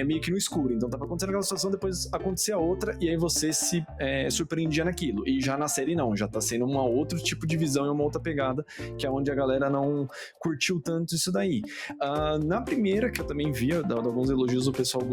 meio que no escuro, então tava acontecendo aquela situação, depois acontecia outra, e aí você se surpreendia naquilo, e já na série não, já tá sendo um outro tipo de visão e uma outra pegada, que é onde a galera não curtiu tanto disso daí. Na primeira, que eu também via, dando alguns elogios, o pessoal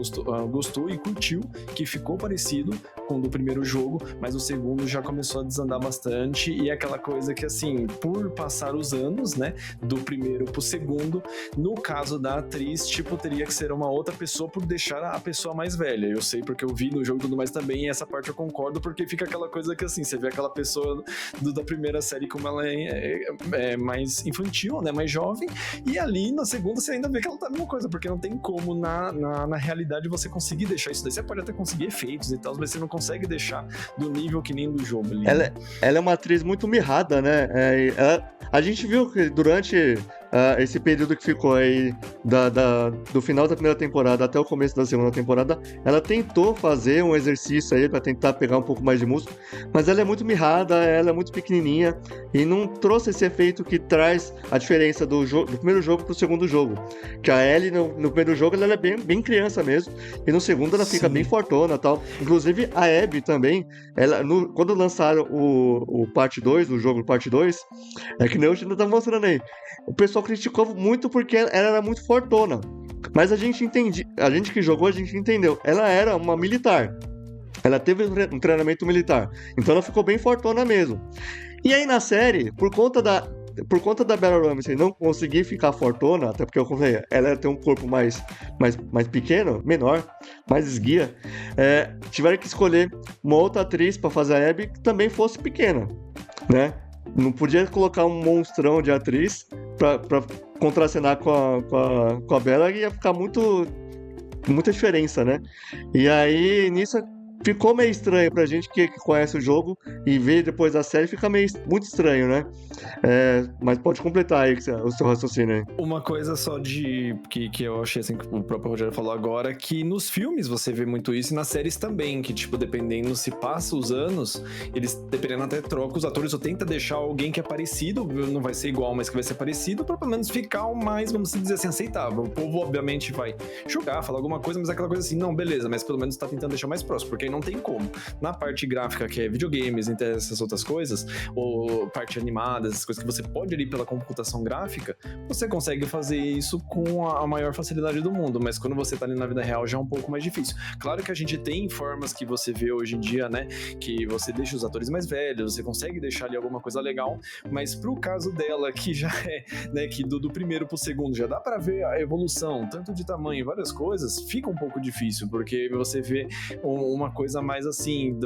gostou e curtiu, que ficou parecido com o do primeiro jogo, mas o segundo já começou a desandar bastante, e é aquela coisa que, assim, por passar os anos, né, do primeiro pro segundo, no caso da atriz, tipo, teria que ser uma outra pessoa por deixar a pessoa mais velha. Eu sei porque eu vi no jogo e tudo mais também, e essa parte eu concordo, porque fica aquela coisa que, assim, você vê aquela pessoa da primeira série como ela é mais infantil, né, mais jovem, e ali na segunda você ainda vê que ela tá a mesma coisa, porque não tem como na realidade você conseguir deixar isso daí. Você pode até conseguir efeitos e tal, mas você não consegue deixar do nível que nem do jogo ali. Ela é uma atriz muito mirrada, né? A gente viu que durante esse período que ficou aí do final da primeira temporada até o começo da segunda temporada, ela tentou fazer um exercício aí pra tentar pegar um pouco mais de músculo, mas ela é muito mirrada, ela é muito pequenininha e não trouxe esse efeito que traz a diferença do primeiro jogo pro segundo jogo. Que a Ellie no primeiro jogo ela é bem criança mesmo, e no segundo ela fica bem fortona e tal. Inclusive a Abby também, quando lançaram o parte 2, o jogo parte 2, é que nem eu ainda tá mostrando aí, o pessoal criticou muito porque ela era muito fortona. Mas a gente que jogou, a gente entendeu. Ela era uma militar. Ela teve um treinamento militar. Então ela ficou bem fortona mesmo. E aí na série, por conta da Bella Ramsey não conseguir ficar fortona, até porque eu falei, ela tem um corpo mais pequeno, menor, mais esguia, tiveram que escolher uma outra atriz pra fazer a Abby que também fosse pequena, né? Não podia colocar um monstrão de atriz pra contracenar com a Bella, e ia ficar muita diferença, né? E aí, nisso, ficou meio estranho pra gente que conhece o jogo e vê depois da série, fica muito estranho, né? Mas pode completar aí o seu raciocínio aí. Uma coisa só que eu achei, assim, que o próprio Rogério falou agora, que nos filmes você vê muito isso, e nas séries também, que, tipo, dependendo se passa os anos, eles, dependendo, até trocam os atores, ou tenta deixar alguém que é parecido, não vai ser igual, mas que vai ser parecido, pra pelo menos ficar o mais, vamos dizer assim, aceitável. O povo, obviamente, vai julgar, falar alguma coisa, mas aquela coisa assim, não, beleza, mas pelo menos tá tentando deixar mais próximo, porque aí não tem como. Na parte gráfica, que é videogames, entre essas outras coisas, ou parte animada, essas coisas que você pode ali pela computação gráfica, você consegue fazer isso com a maior facilidade do mundo, mas quando você tá ali na vida real já é um pouco mais difícil. Claro que a gente tem formas que você vê hoje em dia, né, que você deixa os atores mais velhos, você consegue deixar ali alguma coisa legal, mas pro caso dela, que já é, né, que do primeiro pro segundo já dá pra ver a evolução, tanto de tamanho e várias coisas, fica um pouco difícil, porque você vê uma coisa mais assim,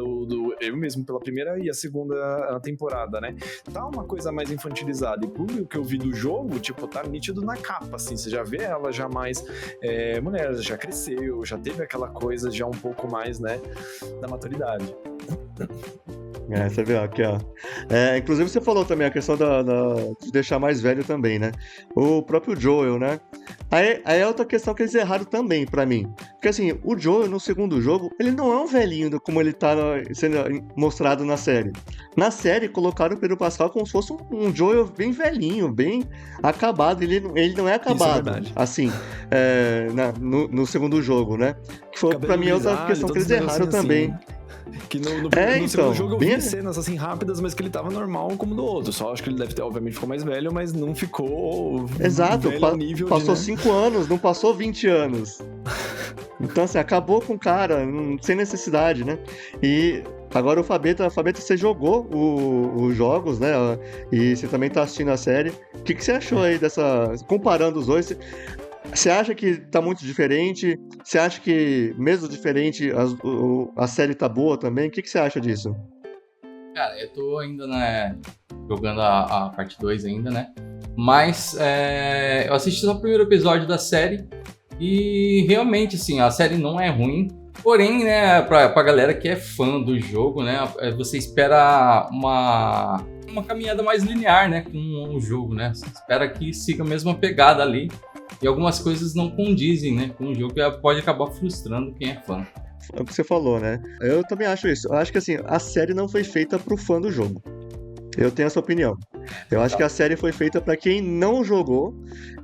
eu mesmo pela primeira e a segunda temporada, né? Tá uma coisa mais infantilizada, e por que eu vi do jogo, tipo, tá nítido na capa, assim, você já vê ela já mais mulher, já cresceu, já teve aquela coisa já um pouco mais, né, da maturidade. Você viu aqui, ó. Inclusive você falou também a questão de deixar mais velho também, né? O próprio Joel, né? Aí é outra questão que eles erraram também, pra mim. Porque assim, o Joel no segundo jogo, ele não é um velhinho como ele tá sendo mostrado na série. Na série, colocaram o Pedro Pascal como se fosse um Joel bem velhinho, bem acabado. Ele não é acabado, assim, no segundo jogo, né? Que foi, pra mim, outra questão que eles erraram também. Que no segundo jogo eu vi cenas assim rápidas, mas que ele tava normal como no outro. Só acho que ele deve ter, obviamente, ficou mais velho, mas não ficou. Exato, velho nível passou 5 anos, não passou 20 anos. Então, assim, acabou com o cara, sem necessidade, né? E agora o Fabeta, você jogou os jogos, né? E você também tá assistindo a série. O que você achou aí comparando os dois? Você acha que tá muito diferente? Você acha que, mesmo diferente, a série tá boa também? O que você acha disso? Cara, eu tô ainda, né, jogando a parte 2 ainda, né? Mas eu assisti só o primeiro episódio da série e realmente, assim, a série não é ruim. Porém, né, pra galera que é fã do jogo, né, você espera uma caminhada mais linear, né, com o jogo, né? Você espera que siga a mesma pegada ali. E algumas coisas não condizem, né, com o jogo, que pode acabar frustrando quem é fã. É o que você falou, né? Eu também acho isso. Eu acho que, assim, a série não foi feita pro fã do jogo. Eu tenho essa opinião. Eu acho que a série foi feita pra quem não jogou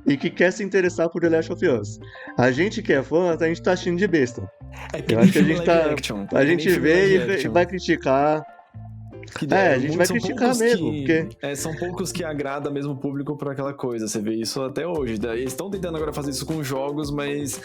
e que quer se interessar por The Last of Us. A gente que é fã, a gente tá assistindo de besta. Eu acho que a gente vê e vai criticar. A gente vai são criticar poucos mesmo, que, porque... são poucos que agrada mesmo o público por aquela coisa. Você vê isso até hoje. Eles estão tentando agora fazer isso com jogos, mas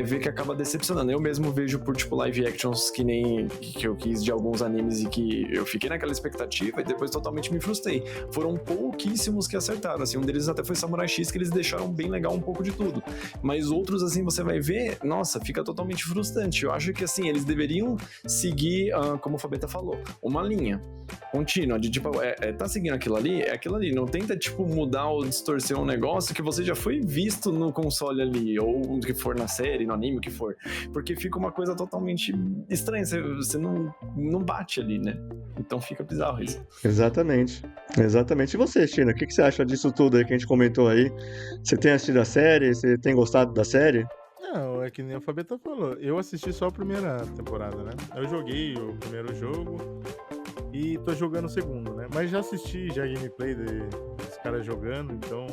vê que acaba decepcionando. Eu mesmo vejo por, tipo, live actions que nem que eu quis de alguns animes e que eu fiquei naquela expectativa e depois totalmente me frustrei. Foram pouquíssimos que acertaram, assim. Um deles até foi Samurai X, que eles deixaram bem legal um pouco de tudo. Mas outros, assim, você vai ver, nossa, fica totalmente frustrante. Eu acho que, assim, eles deveriam seguir, como o Fabeta falou, uma linha contínua, de tipo, tá seguindo aquilo ali, é aquilo ali, não tenta, tipo, mudar ou distorcer um negócio que você já foi visto no console ali, ou que for na série, no anime, o que for, porque fica uma coisa totalmente estranha, você não bate ali, né? Então fica bizarro isso. Exatamente. E você, China, o que você acha disso tudo aí que a gente comentou aí? Você tem assistido a série? Você tem gostado da série? Não, é que nem o Fabeta falou. Eu assisti só a primeira temporada, né? Eu joguei o primeiro jogo e tô jogando o segundo, né? Mas já assisti já gameplay dos caras jogando, então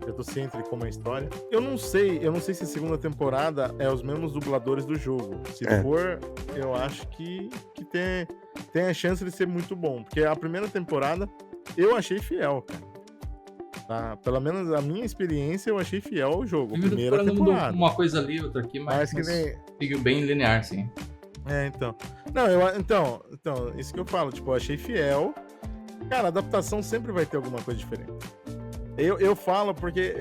eu tô ciente de como é a história. Eu não sei se a segunda temporada é os mesmos dubladores do jogo. Se for, eu acho que tem a chance de ser muito bom. Porque a primeira temporada eu achei fiel, cara. Tá? Pelo menos a minha experiência eu achei fiel ao jogo. Primeira temporada. Uma coisa ali, outra aqui, mas que nem... fica bem linear, sim. Então. Não, então, isso que eu falo, tipo, eu achei fiel. Cara, a adaptação sempre vai ter alguma coisa diferente. Eu falo porque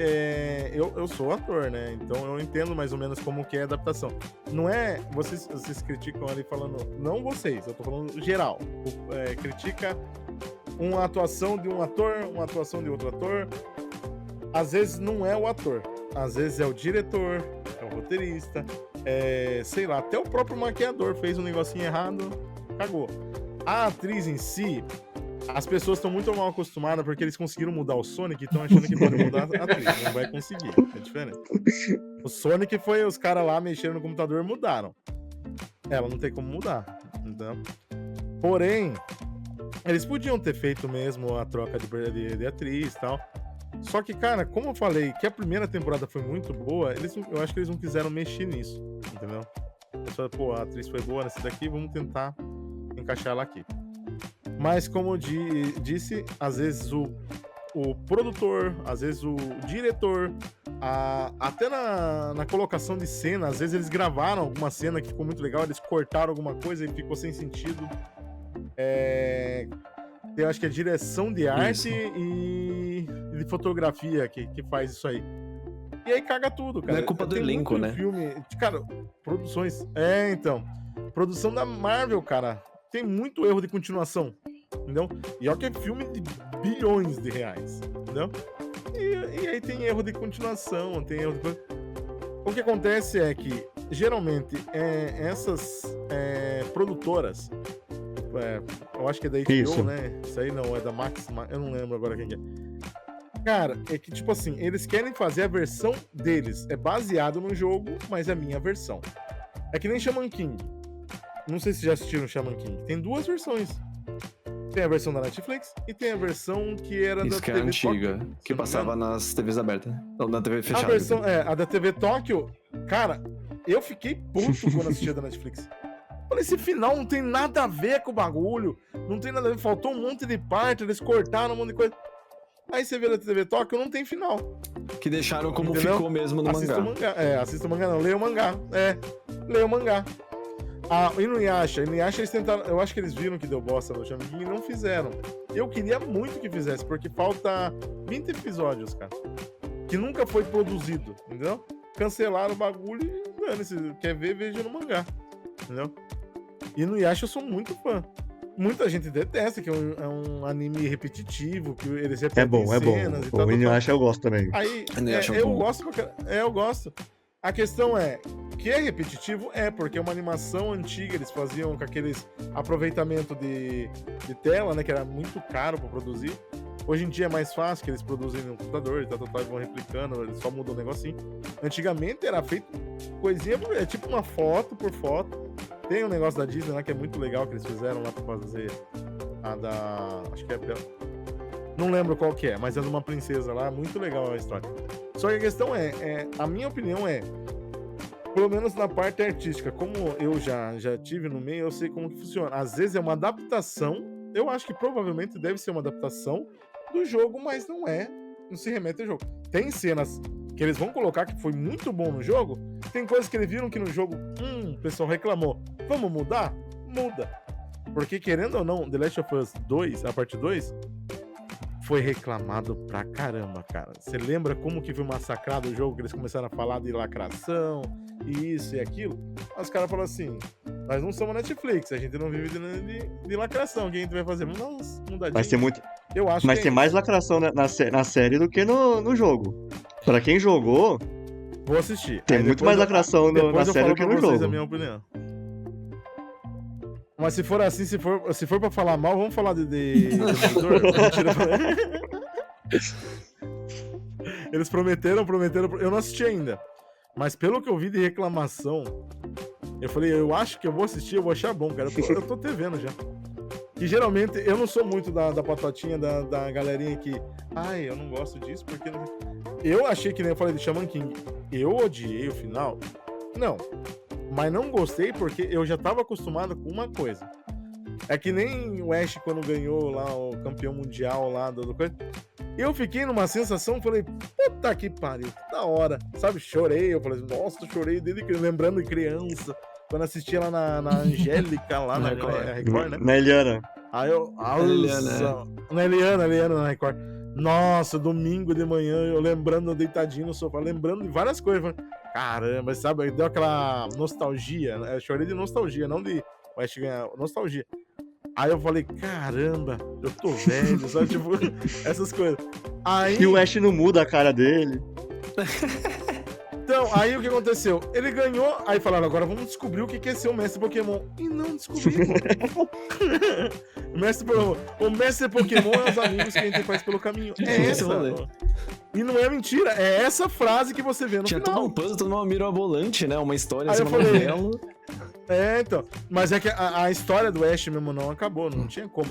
eu sou ator, né? Então eu entendo mais ou menos como que é a adaptação. Não é... Vocês criticam ali falando... Não vocês, eu tô falando geral. Critica uma atuação de um ator, uma atuação de outro ator. Às vezes não é o ator. Às vezes é o diretor, é o roteirista, sei lá, até o próprio maquiador fez um negocinho errado, cagou. A atriz em si, as pessoas estão muito mal acostumadas porque eles conseguiram mudar o Sonic e estão achando que podem mudar a atriz. Não vai conseguir, é diferente. O Sonic foi os caras lá mexendo no computador e mudaram. Ela não tem como mudar, então. Porém, eles podiam ter feito mesmo a troca de atriz e tal. Só que, cara, como eu falei que a primeira temporada foi muito boa, eu acho que eles não quiseram mexer nisso, entendeu? Eles falaram, pô, a atriz foi boa nessa daqui, vamos tentar encaixar ela aqui. Mas, como eu disse, às vezes o produtor, às vezes o diretor, até na colocação de cena, às vezes eles gravaram alguma cena que ficou muito legal, eles cortaram alguma coisa e ficou sem sentido. Eu acho que é direção de arte e de fotografia que faz isso aí. E aí caga tudo, cara. Não é culpa do elenco, né? Cara, produções... então. Produção da Marvel, cara, tem muito erro de continuação, entendeu? E olha que é filme de bilhões de reais, entendeu? E aí tem erro de continuação, tem erro de... O que acontece é que, geralmente, essas produtoras... eu acho que é da HBO, Isso. né? Isso aí não, é da Max, eu não lembro agora quem é. Cara, é que, tipo assim, eles querem fazer a versão deles. É baseado no jogo, mas é a minha versão. É que nem Shaman King. Não sei se já assistiram Shaman King. Tem duas versões. Tem a versão da Netflix e tem a versão que era Isso da que é TV antiga, Tóquio, que passava nas TVs abertas, né? Ou na TV fechada. A versão, a da TV Tóquio, cara, eu fiquei puto quando assistia da Netflix. Olha, esse final não tem nada a ver com o bagulho. Não tem nada a ver, faltou um monte de parte, eles cortaram um monte de coisa. Aí você vê na TV Tóquio, não tem final. Que deixaram como Entendeu? ficou mesmo no Assista mangá. o mangá. Assista o mangá não, leia o mangá. Leia o mangá. Inuyasha, eles tentaram, eu acho que eles viram que deu bosta no Shaman King e não fizeram. Eu queria muito que fizesse, porque falta 20 episódios, cara. Que nunca foi produzido, entendeu? Cancelaram o bagulho e, mano, se quer ver, veja no mangá. Entendeu? E Inuyasha eu sou muito fã. Muita gente detesta, que é um anime repetitivo, que eles repetem É bom. cenas e tal. O Inuyasha eu gosto também. Aí, Inuyasha é eu bom. gosto porque... eu gosto. A questão é, que é repetitivo? Porque é uma animação antiga, eles faziam com aqueles aproveitamento de tela, né, que era muito caro para produzir. Hoje em dia é mais fácil, que eles produzem no computador e tal, e vão replicando, eles só mudam o negocinho. Antigamente era feito coisinha, tipo uma foto por foto. Tem um negócio da Disney lá que é muito legal, que eles fizeram lá pra fazer a da... acho que é... não lembro qual que é, mas é de uma princesa lá, muito legal a história. Só que a questão a minha opinião pelo menos na parte artística, como eu já tive no meio, eu sei como que funciona. Às vezes é uma adaptação, Eu acho que provavelmente deve ser uma adaptação do jogo, mas não se remete ao jogo. Tem cenas que eles vão colocar que foi muito bom no jogo, tem coisas que eles viram que no jogo, o pessoal reclamou. Vamos mudar? Muda. Porque, querendo ou não, The Last of Us 2, a parte 2, foi reclamado pra caramba, cara. Você lembra como que foi massacrado o jogo, que eles começaram a falar de lacração, e isso e aquilo? Aí os caras falaram assim, nós não somos Netflix, a gente não vive de lacração, o que a gente vai fazer? Vamos dar uns mudadinhos. Vai ser muito... Eu acho Mas que tem mais lacração na série do que no jogo. Pra quem jogou, vou assistir. tem muito mais lacração na série do que no jogo. A minha opinião. Mas se for assim, se for pra falar mal, vamos falar de Eles prometeram. Eu não assisti ainda. Mas pelo que eu vi de reclamação, eu falei, eu acho que eu vou assistir, eu vou achar bom, cara. Eu tô até vendo já. Que geralmente eu não sou muito da patotinha da galerinha que, eu não gosto disso, porque não... Eu achei que nem eu falei de Shaman King. Eu odiei o final. Não. Mas não gostei porque eu já tava acostumado com uma coisa. É que nem o Ash quando ganhou lá o campeão mundial lá do coisa. Eu fiquei numa sensação, falei, puta que pariu, que da hora. Sabe, chorei, eu falei, nossa, eu chorei lembrando de criança. Quando assistia lá na Angélica, lá na Record, né? Na Eliana. Aí eu... Na Eliana, na Record. Nossa, domingo de manhã, eu lembrando, deitadinho no sofá, lembrando de várias coisas. Falei, caramba, sabe? Deu aquela nostalgia. Eu chorei de nostalgia, não de nostalgia. Aí eu falei, caramba, eu tô velho, sabe? Tipo, essas coisas. Aí... E o Ash não muda a cara dele. Então, aí o que aconteceu? Ele ganhou, aí falaram, agora vamos descobrir o que é ser o mestre Pokémon. E não descobrimos. O mestre Pokémon é os amigos que a gente faz pelo caminho. É essa. E não é mentira, é essa frase que você vê no final. Tinha todo um puzzle, toda uma mirabolante, né? Uma história, aí assim, uma novela. Então. Mas é que a história do Ash mesmo não acabou. Não tinha como.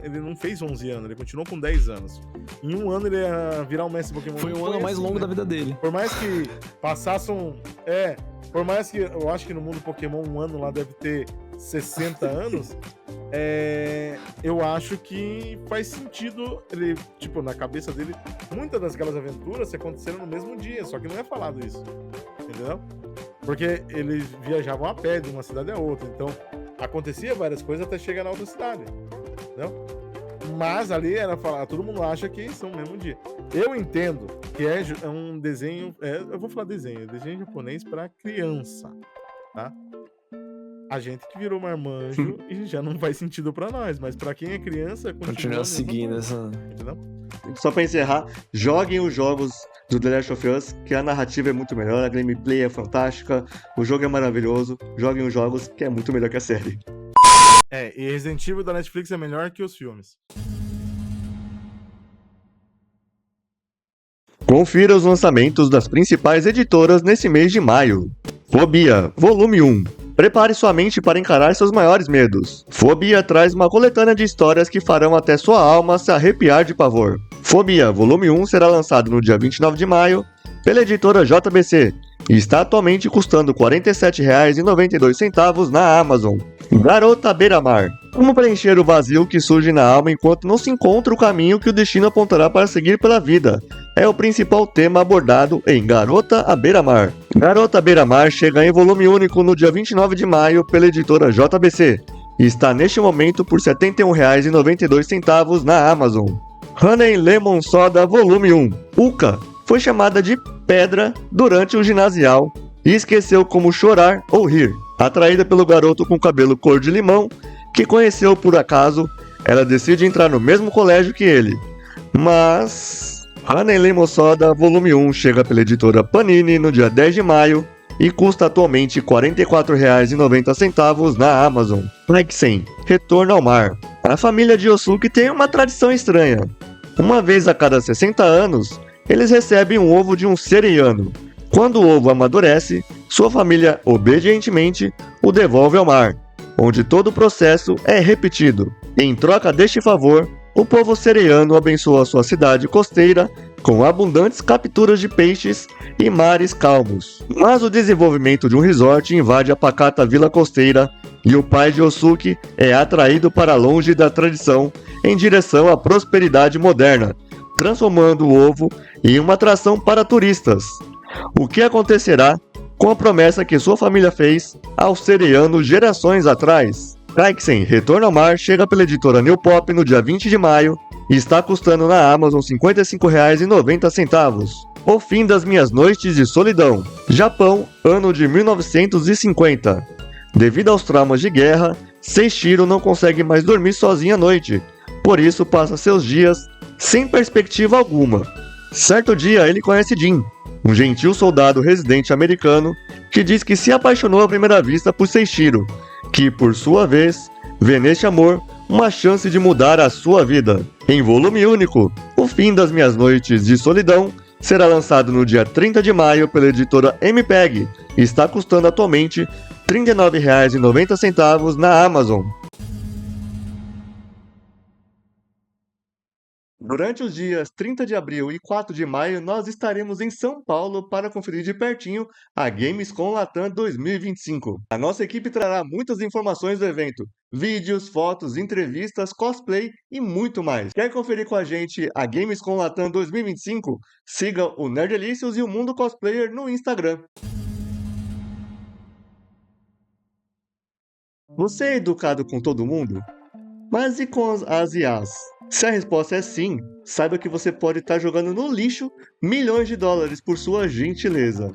Ele não fez 11 anos. Ele continuou com 10 anos. Em um ano ele ia virar um mestre Pokémon. Foi o ano mais longo da vida dele. Por mais que passassem... Por mais que... Eu acho que no mundo Pokémon um ano lá deve ter 60 anos. Eu acho que faz sentido ele... Tipo, na cabeça dele, muitas daquelas aventuras se aconteceram no mesmo dia. Só que não é falado isso. Entendeu? Porque eles viajavam a pé de uma cidade a outra. Então, acontecia várias coisas até chegar na outra cidade. Entendeu? Mas ali era falar, todo mundo acha que são no mesmo dia. Eu entendo que é um desenho. Eu vou falar desenho japonês para criança. Tá? A gente que virou marmanjo e já não faz sentido para nós. Mas para quem é criança, continua seguindo essa. Entendeu? Só pra encerrar, joguem os jogos do The Last of Us, que a narrativa é muito melhor, a gameplay é fantástica, o jogo é maravilhoso. Joguem os jogos, que é muito melhor que a série. E Resident Evil da Netflix é melhor que os filmes. Confira os lançamentos das principais editoras nesse mês de maio. Fobia, volume 1. Prepare sua mente para encarar seus maiores medos. Fobia traz uma coletânea de histórias que farão até sua alma se arrepiar de pavor. Fobia, volume 1 será lançado no dia 29 de maio pela editora JBC e está atualmente custando R$ 47,92 na Amazon. Garota à beira-mar. Como preencher o vazio que surge na alma enquanto não se encontra o caminho que o destino apontará para seguir pela vida? É o principal tema abordado em Garota à beira-mar. Garota à beira-mar chega em volume único no dia 29 de maio pela editora JBC e está neste momento por R$ 71,92 na Amazon. Honey Lemon Soda volume 1. Uka foi chamada de pedra durante o ginasial e esqueceu como chorar ou rir. Atraída pelo garoto com cabelo cor de limão, que conheceu por acaso, ela decide entrar no mesmo colégio que ele. Mas... Honey Lemon Soda volume 1 chega pela editora Panini no dia 10 de maio e custa atualmente R$ 44,90 na Amazon. Like-sen, Retorno ao Mar. A família de Yosuke tem uma tradição estranha. Uma vez a cada 60 anos, eles recebem um ovo de um sereiano. Quando o ovo amadurece, sua família obedientemente o devolve ao mar, onde todo o processo é repetido. Em troca deste favor, o povo sereiano abençoa sua cidade costeira com abundantes capturas de peixes e mares calmos. Mas o desenvolvimento de um resort invade a pacata vila costeira e o pai de Yosuke é atraído para longe da tradição em direção à prosperidade moderna, transformando o ovo em uma atração para turistas. O que acontecerá com a promessa que sua família fez aos sereianos gerações atrás? Kaiksen Retorno ao Mar chega pela editora New Pop no dia 20 de maio e está custando na Amazon R$ 55,90. O Fim das Minhas Noites de Solidão. Japão, ano de 1950. Devido aos traumas de guerra, Seishiro não consegue mais dormir sozinho à noite, por isso passa seus dias sem perspectiva alguma. Certo dia ele conhece Jin, um gentil soldado residente americano que diz que se apaixonou à primeira vista por Seishiro, que por sua vez vê neste amor uma chance de mudar a sua vida. Em volume único, O Fim das Minhas Noites de Solidão será lançado no dia 30 de maio pela editora MPEG e está custando atualmente R$ 39,90 na Amazon. Durante os dias 30 de abril e 4 de maio, nós estaremos em São Paulo para conferir de pertinho a Gamescom Latam 2025. A nossa equipe trará muitas informações do evento, vídeos, fotos, entrevistas, cosplay e muito mais. Quer conferir com a gente a Gamescom Latam 2025? Siga o Nerdelicious e o Mundo Cosplayer no Instagram. Você é educado com todo mundo? Mas e com as IAs? Se a resposta é sim, saiba que você pode estar jogando no lixo milhões de dólares por sua gentileza.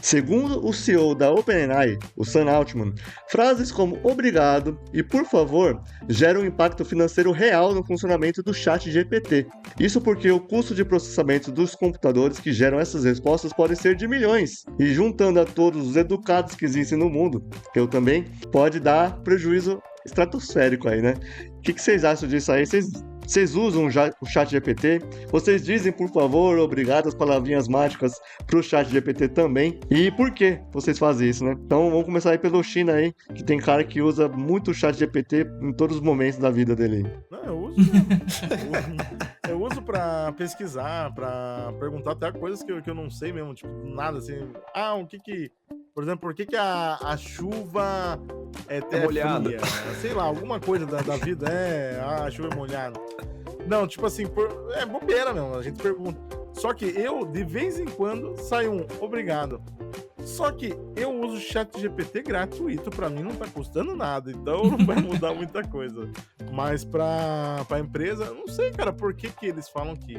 Segundo o CEO da OpenAI, o Sam Altman, frases como obrigado e por favor geram um impacto financeiro real no funcionamento do ChatGPT. Isso porque o custo de processamento dos computadores que geram essas respostas pode ser de milhões. E juntando a todos os educados que existem no mundo, que eu também, pode dar prejuízo estratosférico aí, né? O que vocês acham disso aí? Vocês usam o ChatGPT? Vocês dizem, por favor, obrigado, as palavrinhas mágicas pro ChatGPT também? E por que vocês fazem isso, né? Então vamos começar aí pelo China aí, que tem cara que usa muito o ChatGPT em todos os momentos da vida dele. Não, eu uso. Eu uso pra pesquisar, pra perguntar até coisas que eu não sei mesmo, tipo, nada assim. Por exemplo, por que a chuva é molhada? Fria? Sei lá, alguma coisa da vida a chuva é molhada. Não, tipo assim, é bobeira mesmo, a gente pergunta. Só que eu, de vez em quando, sai um obrigado. Só que eu uso o ChatGPT gratuito, pra mim não tá custando nada, então não vai mudar muita coisa. Mas pra empresa, eu não sei, cara, por que eles falam que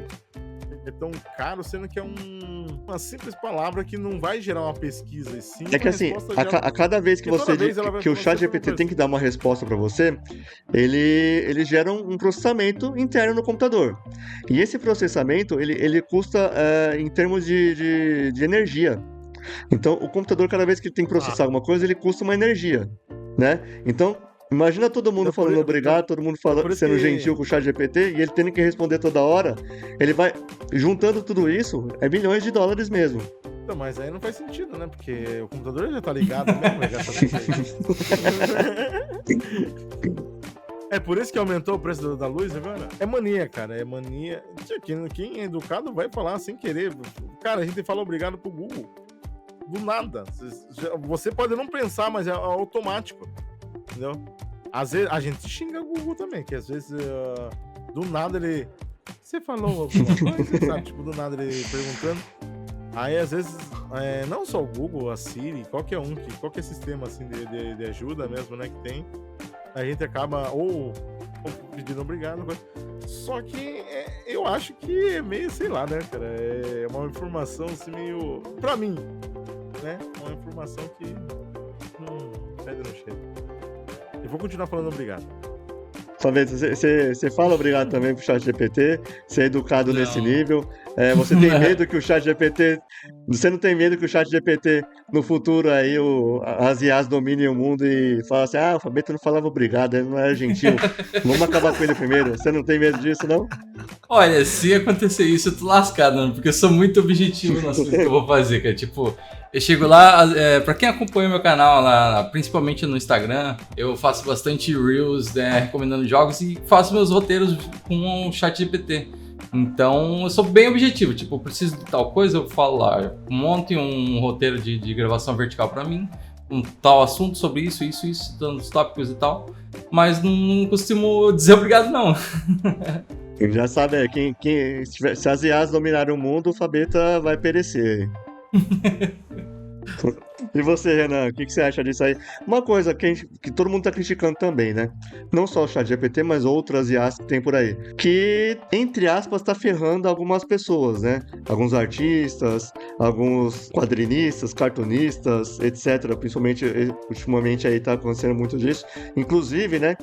é tão caro, sendo que é uma simples palavra que não vai gerar uma pesquisa. E sim, é que assim, a cada vez que você diz que o ChatGPT tem que dar uma resposta para você, ele gera um processamento interno no computador. E esse processamento, ele custa em termos de energia. Então, o computador, cada vez que ele tem que processar alguma coisa, ele custa uma energia, né? Então, imagina todo mundo falando obrigado, todo mundo sendo gentil com o ChatGPT e ele tendo que responder toda hora. Ele vai juntando tudo isso, é milhões de dólares mesmo. Não, mas aí não faz sentido, né? Porque o computador já tá ligado mesmo, já tá É por isso que aumentou o preço da luz agora? É mania, cara, é mania. Quem é educado vai falar sem querer. Cara, a gente fala obrigado pro Google. Do nada. Você pode não pensar, mas é automático. Entendeu? Às vezes a gente xinga o Google também, que às vezes do nada ele. Você falou alguma coisa, sabe? Tipo, do nada ele perguntando. Aí às vezes, não só o Google, a Siri, qualquer sistema assim de ajuda mesmo, né, que tem, a gente acaba ou pedindo obrigado. Só que eu acho que é meio, sei lá, né, cara? É uma informação assim meio. Pra mim, né? Uma informação que não pede no cheiro. Eu vou continuar falando obrigado. Você fala obrigado também pro ChatGPT, você é educado nesse nível. Você tem medo que o ChatGPT. Você não tem medo que o ChatGPT no futuro aí as IAs dominem o mundo e fala assim: o Fabito não falava obrigado, ele não era gentil. Vamos acabar com ele primeiro. Você não tem medo disso, não? Olha, se acontecer isso, eu tô lascado, mano, porque eu sou muito objetivo nas coisas que eu vou fazer, cara. Tipo, eu chego lá, pra quem acompanha o meu canal lá, principalmente no Instagram, eu faço bastante Reels, recomendando jogos e faço meus roteiros com o ChatGPT. Então, eu sou bem objetivo. Tipo, eu preciso de tal coisa, eu falo lá. Monte um roteiro de gravação vertical pra mim. Um tal assunto sobre isso, dando os tópicos e tal. Mas não costumo dizer obrigado, não. Já sabe, se as IAs dominarem o mundo, o Fabeta vai perecer. E você, Renan, o que você acha disso aí? Uma coisa que todo mundo tá criticando também, né? Não só o ChatGPT, mas outras IAs que tem por aí. Que, entre aspas, tá ferrando algumas pessoas, né? Alguns artistas, alguns quadrinistas, cartunistas, etc. Principalmente, ultimamente aí tá acontecendo muito disso. Inclusive, né?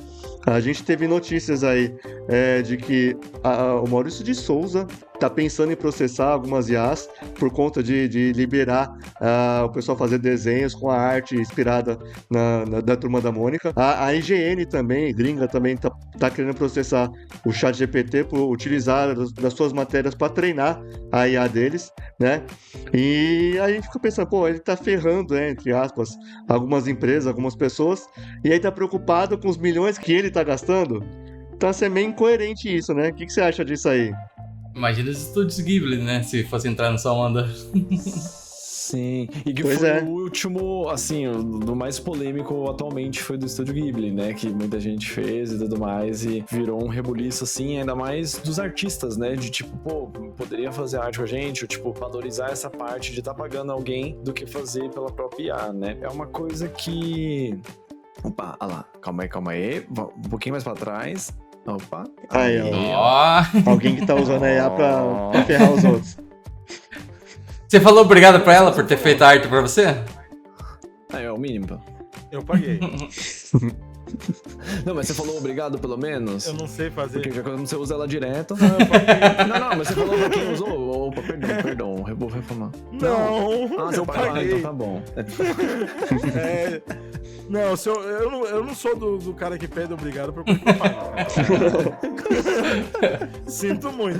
A gente teve notícias aí de que o Maurício de Souza tá pensando em processar algumas IAs por conta de liberar o pessoal fazer desenhos com a arte inspirada da Turma da Mônica. A IGN também, gringa, também tá querendo processar o ChatGPT por utilizar das suas matérias para treinar a IA deles, né? E aí a gente fica pensando, pô, ele tá ferrando, entre aspas, algumas empresas, algumas pessoas, e aí tá preocupado com os milhões que ele tá gastando. Tá sendo meio incoerente isso, né? O que você acha disso aí? Imagina os estúdios Ghibli, né? Se fosse entrar nessa onda. Sim, e que foi o último, assim, o do mais polêmico atualmente foi do Estúdio Ghibli, né, que muita gente fez e tudo mais, e virou um rebuliço, assim, ainda mais dos artistas, né, de tipo, pô, poderia fazer arte com a gente, ou tipo, valorizar essa parte de estar pagando alguém do que fazer pela própria IA, né, é uma coisa que... Opa, olha lá, calma aí, um pouquinho mais pra trás, opa. Aí, ó. Alguém que tá usando a IA pra ferrar os outros. Você falou obrigado pra ela por ter feito a arte pra você? É o mínimo, pô. Eu paguei. Não, mas você falou obrigado pelo menos? Eu não sei fazer. Porque já quando você usa ela direto... Não, eu paguei. Não, mas você falou pra quem usou? Opa, perdão, vou reformar. Não, você paguei. Então tá bom. Não, eu não sou do cara que pede obrigado por coisa que eu pago. Sinto muito.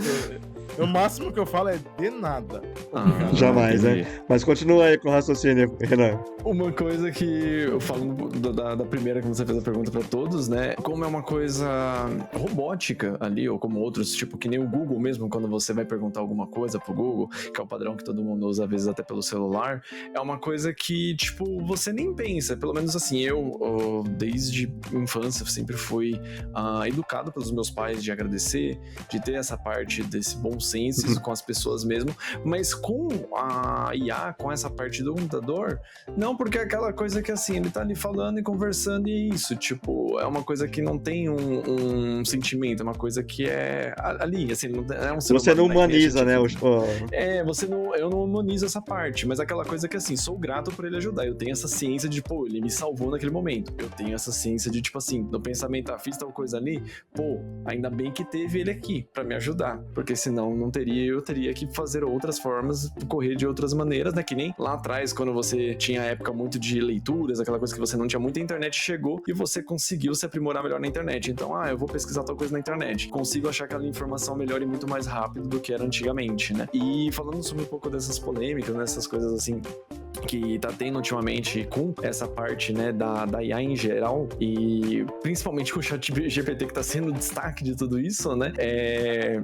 O máximo que eu falo é de nada. Jamais, né? Mas continua aí com o raciocínio, Renan. Uma coisa que eu falo da primeira que você fez a pergunta pra todos, né? Como é uma coisa robótica ali, ou como outros, tipo, que nem o Google mesmo, quando você vai perguntar alguma coisa pro Google, que é o padrão que todo mundo usa, às vezes até pelo celular, é uma coisa que, tipo, você nem pensa. Pelo menos assim, eu desde infância sempre fui educado pelos meus pais de agradecer, de ter essa parte desse bom senso, isso com as pessoas mesmo, mas com a IA, com essa parte do computador, não, porque é aquela coisa que assim, ele tá ali falando e conversando e é isso, tipo, é uma coisa que não tem um sentimento, é uma coisa que é ali, assim, não é um ser Você não humaniza, né? Eu não humanizo essa parte, mas aquela coisa que assim, sou grato por ele ajudar, eu tenho essa ciência de, pô, ele me salvou naquele momento, eu tenho essa ciência de, tipo assim, no pensamento, fiz tal coisa ali, pô, ainda bem que teve ele aqui pra me ajudar, porque senão eu teria que fazer outras formas, correr de outras maneiras, né? Que nem lá atrás, quando você tinha a época muito de leituras, aquela coisa que você não tinha muita internet, chegou e você conseguiu se aprimorar melhor na internet. Então, eu vou pesquisar tal coisa na internet. Consigo achar aquela informação melhor e muito mais rápido do que era antigamente, né? E falando sobre um pouco dessas polêmicas, né? Essas coisas assim que tá tendo ultimamente com essa parte, né, da IA em geral, e principalmente com o ChatGPT que tá sendo o destaque de tudo isso, né?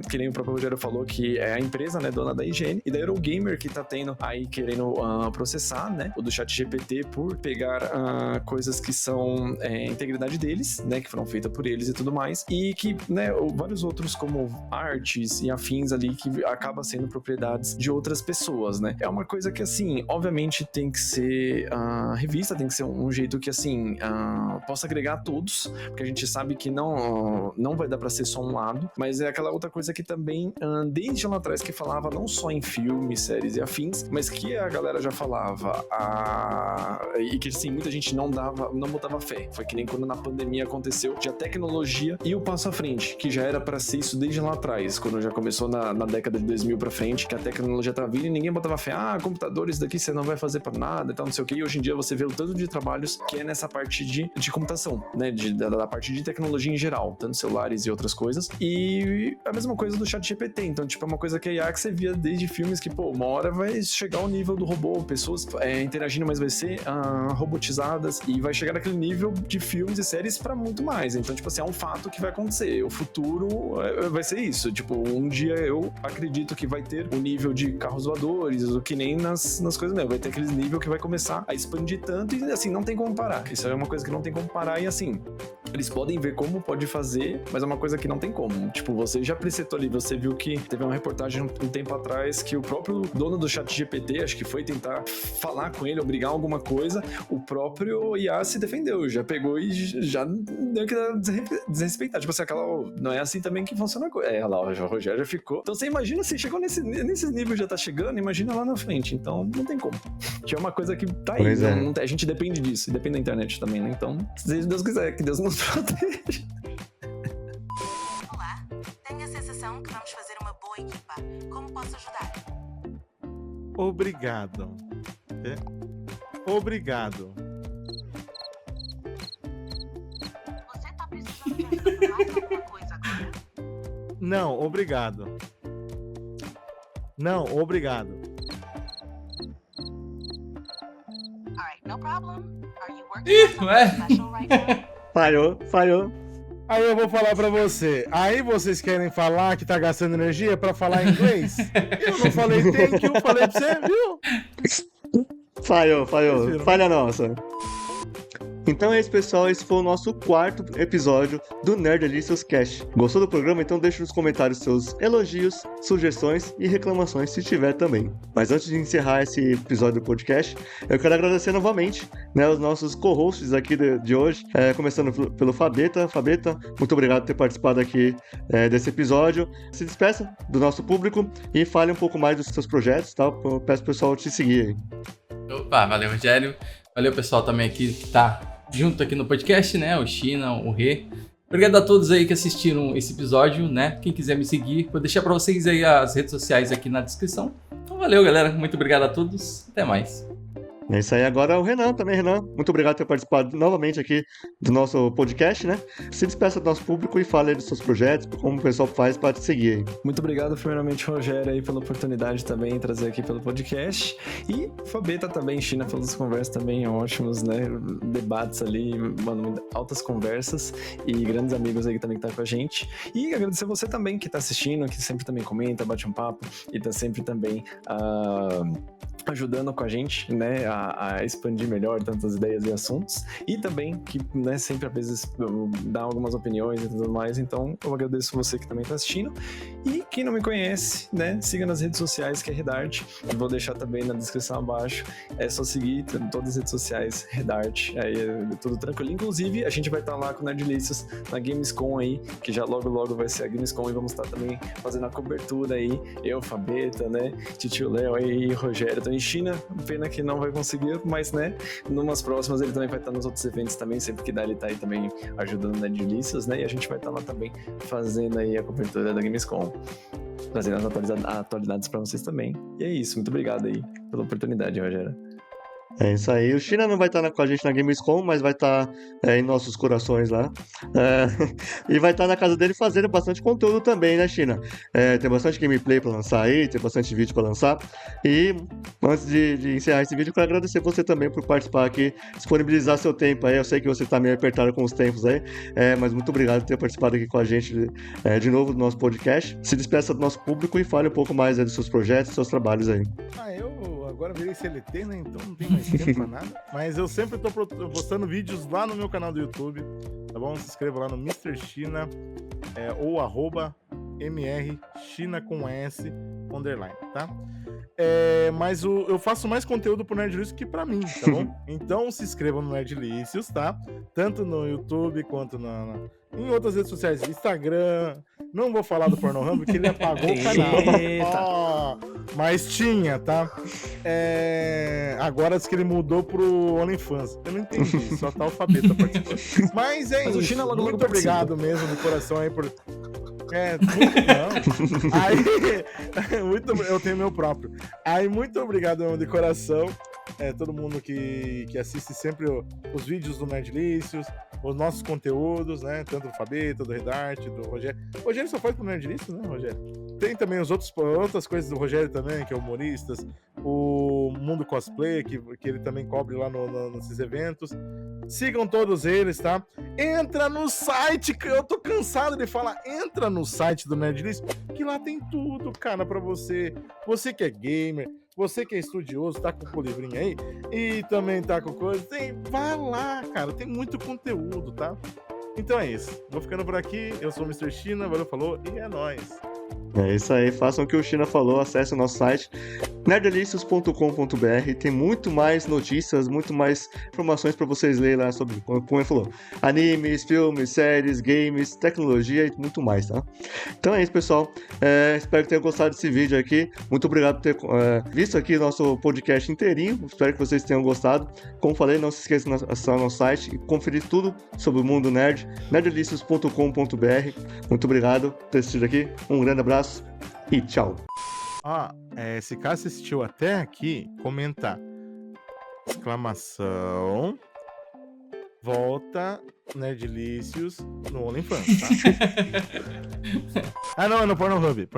Que nem o próprio Rogério falou, que é a empresa, né, dona da IGN, e da Eurogamer que tá tendo aí querendo processar, né, o do ChatGPT por pegar coisas que são integridade deles, né, que foram feitas por eles e tudo mais, e que, né, vários outros como artes e afins ali que acaba sendo propriedades de outras pessoas, né. É uma coisa que, assim, obviamente tem que ser revista, tem que ser um jeito que, assim, possa agregar a todos, porque a gente sabe que não vai dar pra ser só um lado, mas é aquela outra coisa que também, desde lá atrás, que falava não só em filmes, séries e afins, mas que a galera já falava, e que, assim, muita gente não botava fé. Foi que nem quando na pandemia aconteceu de a tecnologia e o passo à frente, que já era pra ser isso desde lá atrás, quando já começou na década de 2000 pra frente, que a tecnologia tá vindo e ninguém botava fé. Computador, isso daqui você não vai fazer fazer pra nada e tal, não sei o que. E hoje em dia você vê o tanto de trabalhos que é nessa parte de computação, né? Da parte de tecnologia em geral, tanto celulares e outras coisas. E a mesma coisa do ChatGPT. Então, tipo, é uma coisa que a IA que você via desde filmes que, pô, uma hora vai chegar ao nível do robô, pessoas interagindo, mas vai ser robotizadas e vai chegar naquele nível de filmes e séries pra muito mais. Então, tipo assim, é um fato que vai acontecer. O futuro vai ser isso. Tipo, um dia eu acredito que vai ter um nível de carros voadores, o que nem nas coisas mesmo. Vai ter aquele nível que vai começar a expandir tanto e, assim, não tem como parar. Isso é uma coisa que não tem como parar e, assim, eles podem ver como pode fazer, mas é uma coisa que não tem como. Tipo, você já presetou ali, você viu que teve uma reportagem um tempo atrás que o próprio dono do ChatGPT, acho que foi tentar falar com ele, obrigar alguma coisa, o próprio IA se defendeu, já pegou e já deu que desrespeitar. Tipo assim, não é assim também que funciona a coisa. Lá, o Rogério já ficou. Então você imagina se chegou nesse nível, já tá chegando, imagina lá na frente. Então não tem como. Que é uma coisa que tá aí. A gente depende disso, depende da internet também, né? Então, se Deus quiser, que Deus nos proteja. Olá, tenho a sensação que vamos fazer uma boa equipa. Como posso ajudar? Obrigado. Obrigado. Você tá precisando de ajuda com mais alguma coisa agora? Não, obrigado. Não, obrigado. Alright, no problem. Are you working on something special right now? Falhou. Aí eu vou falar pra você. Aí vocês querem falar que tá gastando energia pra falar inglês? Eu não falei thank you, falei pra você, viu? Falhou. Falha nossa. Então é isso, pessoal. Esse foi o nosso 4º episódio do Nerdalicious Cast. Gostou do programa? Então deixe nos comentários seus elogios, sugestões e reclamações, se tiver também. Mas antes de encerrar esse episódio do podcast, eu quero agradecer novamente, né, os nossos co-hosts aqui de hoje, começando pelo Fabeta. Fabeta, muito obrigado por ter participado aqui desse episódio. Se despeça do nosso público e fale um pouco mais dos seus projetos, tá? Eu peço pro pessoal te seguir aí. Opa, valeu, Rogério. Valeu, pessoal, também aqui que tá junto aqui no podcast, né? O China, o Rê. Obrigado a todos aí que assistiram esse episódio, né? Quem quiser me seguir, vou deixar pra vocês aí as redes sociais aqui na descrição. Então valeu, galera. Muito obrigado a todos. Até mais. É isso aí, agora o Renan também. Renan, muito obrigado por ter participado novamente aqui do nosso podcast, né? Se despeça do nosso público e fale aí dos seus projetos, como o pessoal faz para te seguir aí. Muito obrigado, primeiramente, Rogério, aí, pela oportunidade também de trazer aqui pelo podcast. E Fabeta também, China, pelas conversas também ótimos, né? Debates ali, mano, altas conversas e grandes amigos aí também que tá com a gente. E agradecer você também que tá assistindo, que sempre também comenta, bate um papo e tá sempre também ajudando com a gente, né, a expandir melhor tantas ideias e assuntos, e também que, né, sempre às vezes dá algumas opiniões e tudo mais. Então eu agradeço você que também está assistindo, e quem não me conhece, né, siga nas redes sociais, que é Redart. Eu vou deixar também na descrição abaixo, é só seguir todas as redes sociais, Redart, aí é tudo tranquilo. Inclusive a gente vai estar lá com o Nerdalicious na Gamescom aí, que já logo vai ser a Gamescom, e vamos estar também fazendo a cobertura aí, eu, Fabeta, né, Titio Léo e Rogério também. China, pena que não vai conseguir, mas, né, numas próximas ele também vai estar nos outros eventos também, sempre que dá ele tá aí também ajudando na Nerdalicious, né, e a gente vai estar lá também fazendo aí a cobertura da Gamescom, trazendo as atualidades pra vocês também. E é isso, muito obrigado aí pela oportunidade, Rogério. É isso aí. O China não vai estar com a gente na Gamescom, mas vai estar em nossos corações lá. E vai estar na casa dele fazendo bastante conteúdo também, né, China? Tem bastante gameplay pra lançar aí, tem bastante vídeo pra lançar. E antes de encerrar esse vídeo, eu quero agradecer você também por participar aqui, disponibilizar seu tempo aí. Eu sei que você tá meio apertado com os tempos aí, mas muito obrigado por ter participado aqui com a gente de novo do nosso podcast. Se despeça do nosso público e fale um pouco mais aí dos seus projetos, dos seus trabalhos aí. Eu agora virei CLT, né? Então não tem mais tempo pra nada. Mas eu sempre tô postando vídeos lá no meu canal do YouTube, tá bom? Se inscreva lá no Mr. China, ou @mrchina com S, _, tá? Mas eu faço mais conteúdo pro Nerdalicious que pra mim, tá bom? Então se inscreva no Nerdalicious, tá? Tanto no YouTube quanto em outras redes sociais, Instagram. Não vou falar do Pornhub porque ele apagou o canal. Mas tinha, tá? Agora diz que ele mudou pro OnlyFans. Eu não entendi, só tá o Fabeta participando. Mas é isso. Muito obrigado mesmo, de coração aí por. Não. Aí, eu tenho meu próprio. Aí, muito obrigado mesmo de coração. todo mundo que assiste sempre os vídeos do Nerdlícios, os nossos conteúdos, né? Tanto do Fabeta, do Redarte, do Rogério. O Rogério só faz pro Nerdlícios, né, Rogério? Tem também outras coisas do Rogério também, que é humoristas, o Mundo Cosplay, que ele também cobre lá nesses eventos. Sigam todos eles, tá? Entra no site, que eu tô cansado de falar. Entra no site do Nerdlist, que lá tem tudo, cara, pra você. Você que é gamer, você que é estudioso, tá com o livrinho aí, e também tá com coisa, vai lá, cara, tem muito conteúdo, tá? Então é isso. Vou ficando por aqui. Eu sou o Mr. China, valeu, falou, e é nóis. É isso aí, façam o que o China falou, acesse o nosso site nerdalicious.com.br, tem muito mais notícias, muito mais informações para vocês lerem lá sobre, como ele falou, animes, filmes, séries, games, tecnologia e muito mais, tá? Então é isso, pessoal, espero que tenham gostado desse vídeo aqui, muito obrigado por ter visto aqui o nosso podcast inteirinho, espero que vocês tenham gostado. Como falei, não se esqueçam de acessar o nosso site e conferir tudo sobre o mundo nerd, nerdalicious.com.br. Muito obrigado por ter assistido aqui, um grande abraço e tchau. Se caso você assistiu até aqui, comenta exclamação volta Nerdlícios no OnlyFans, tá? Não, é no Pornhub.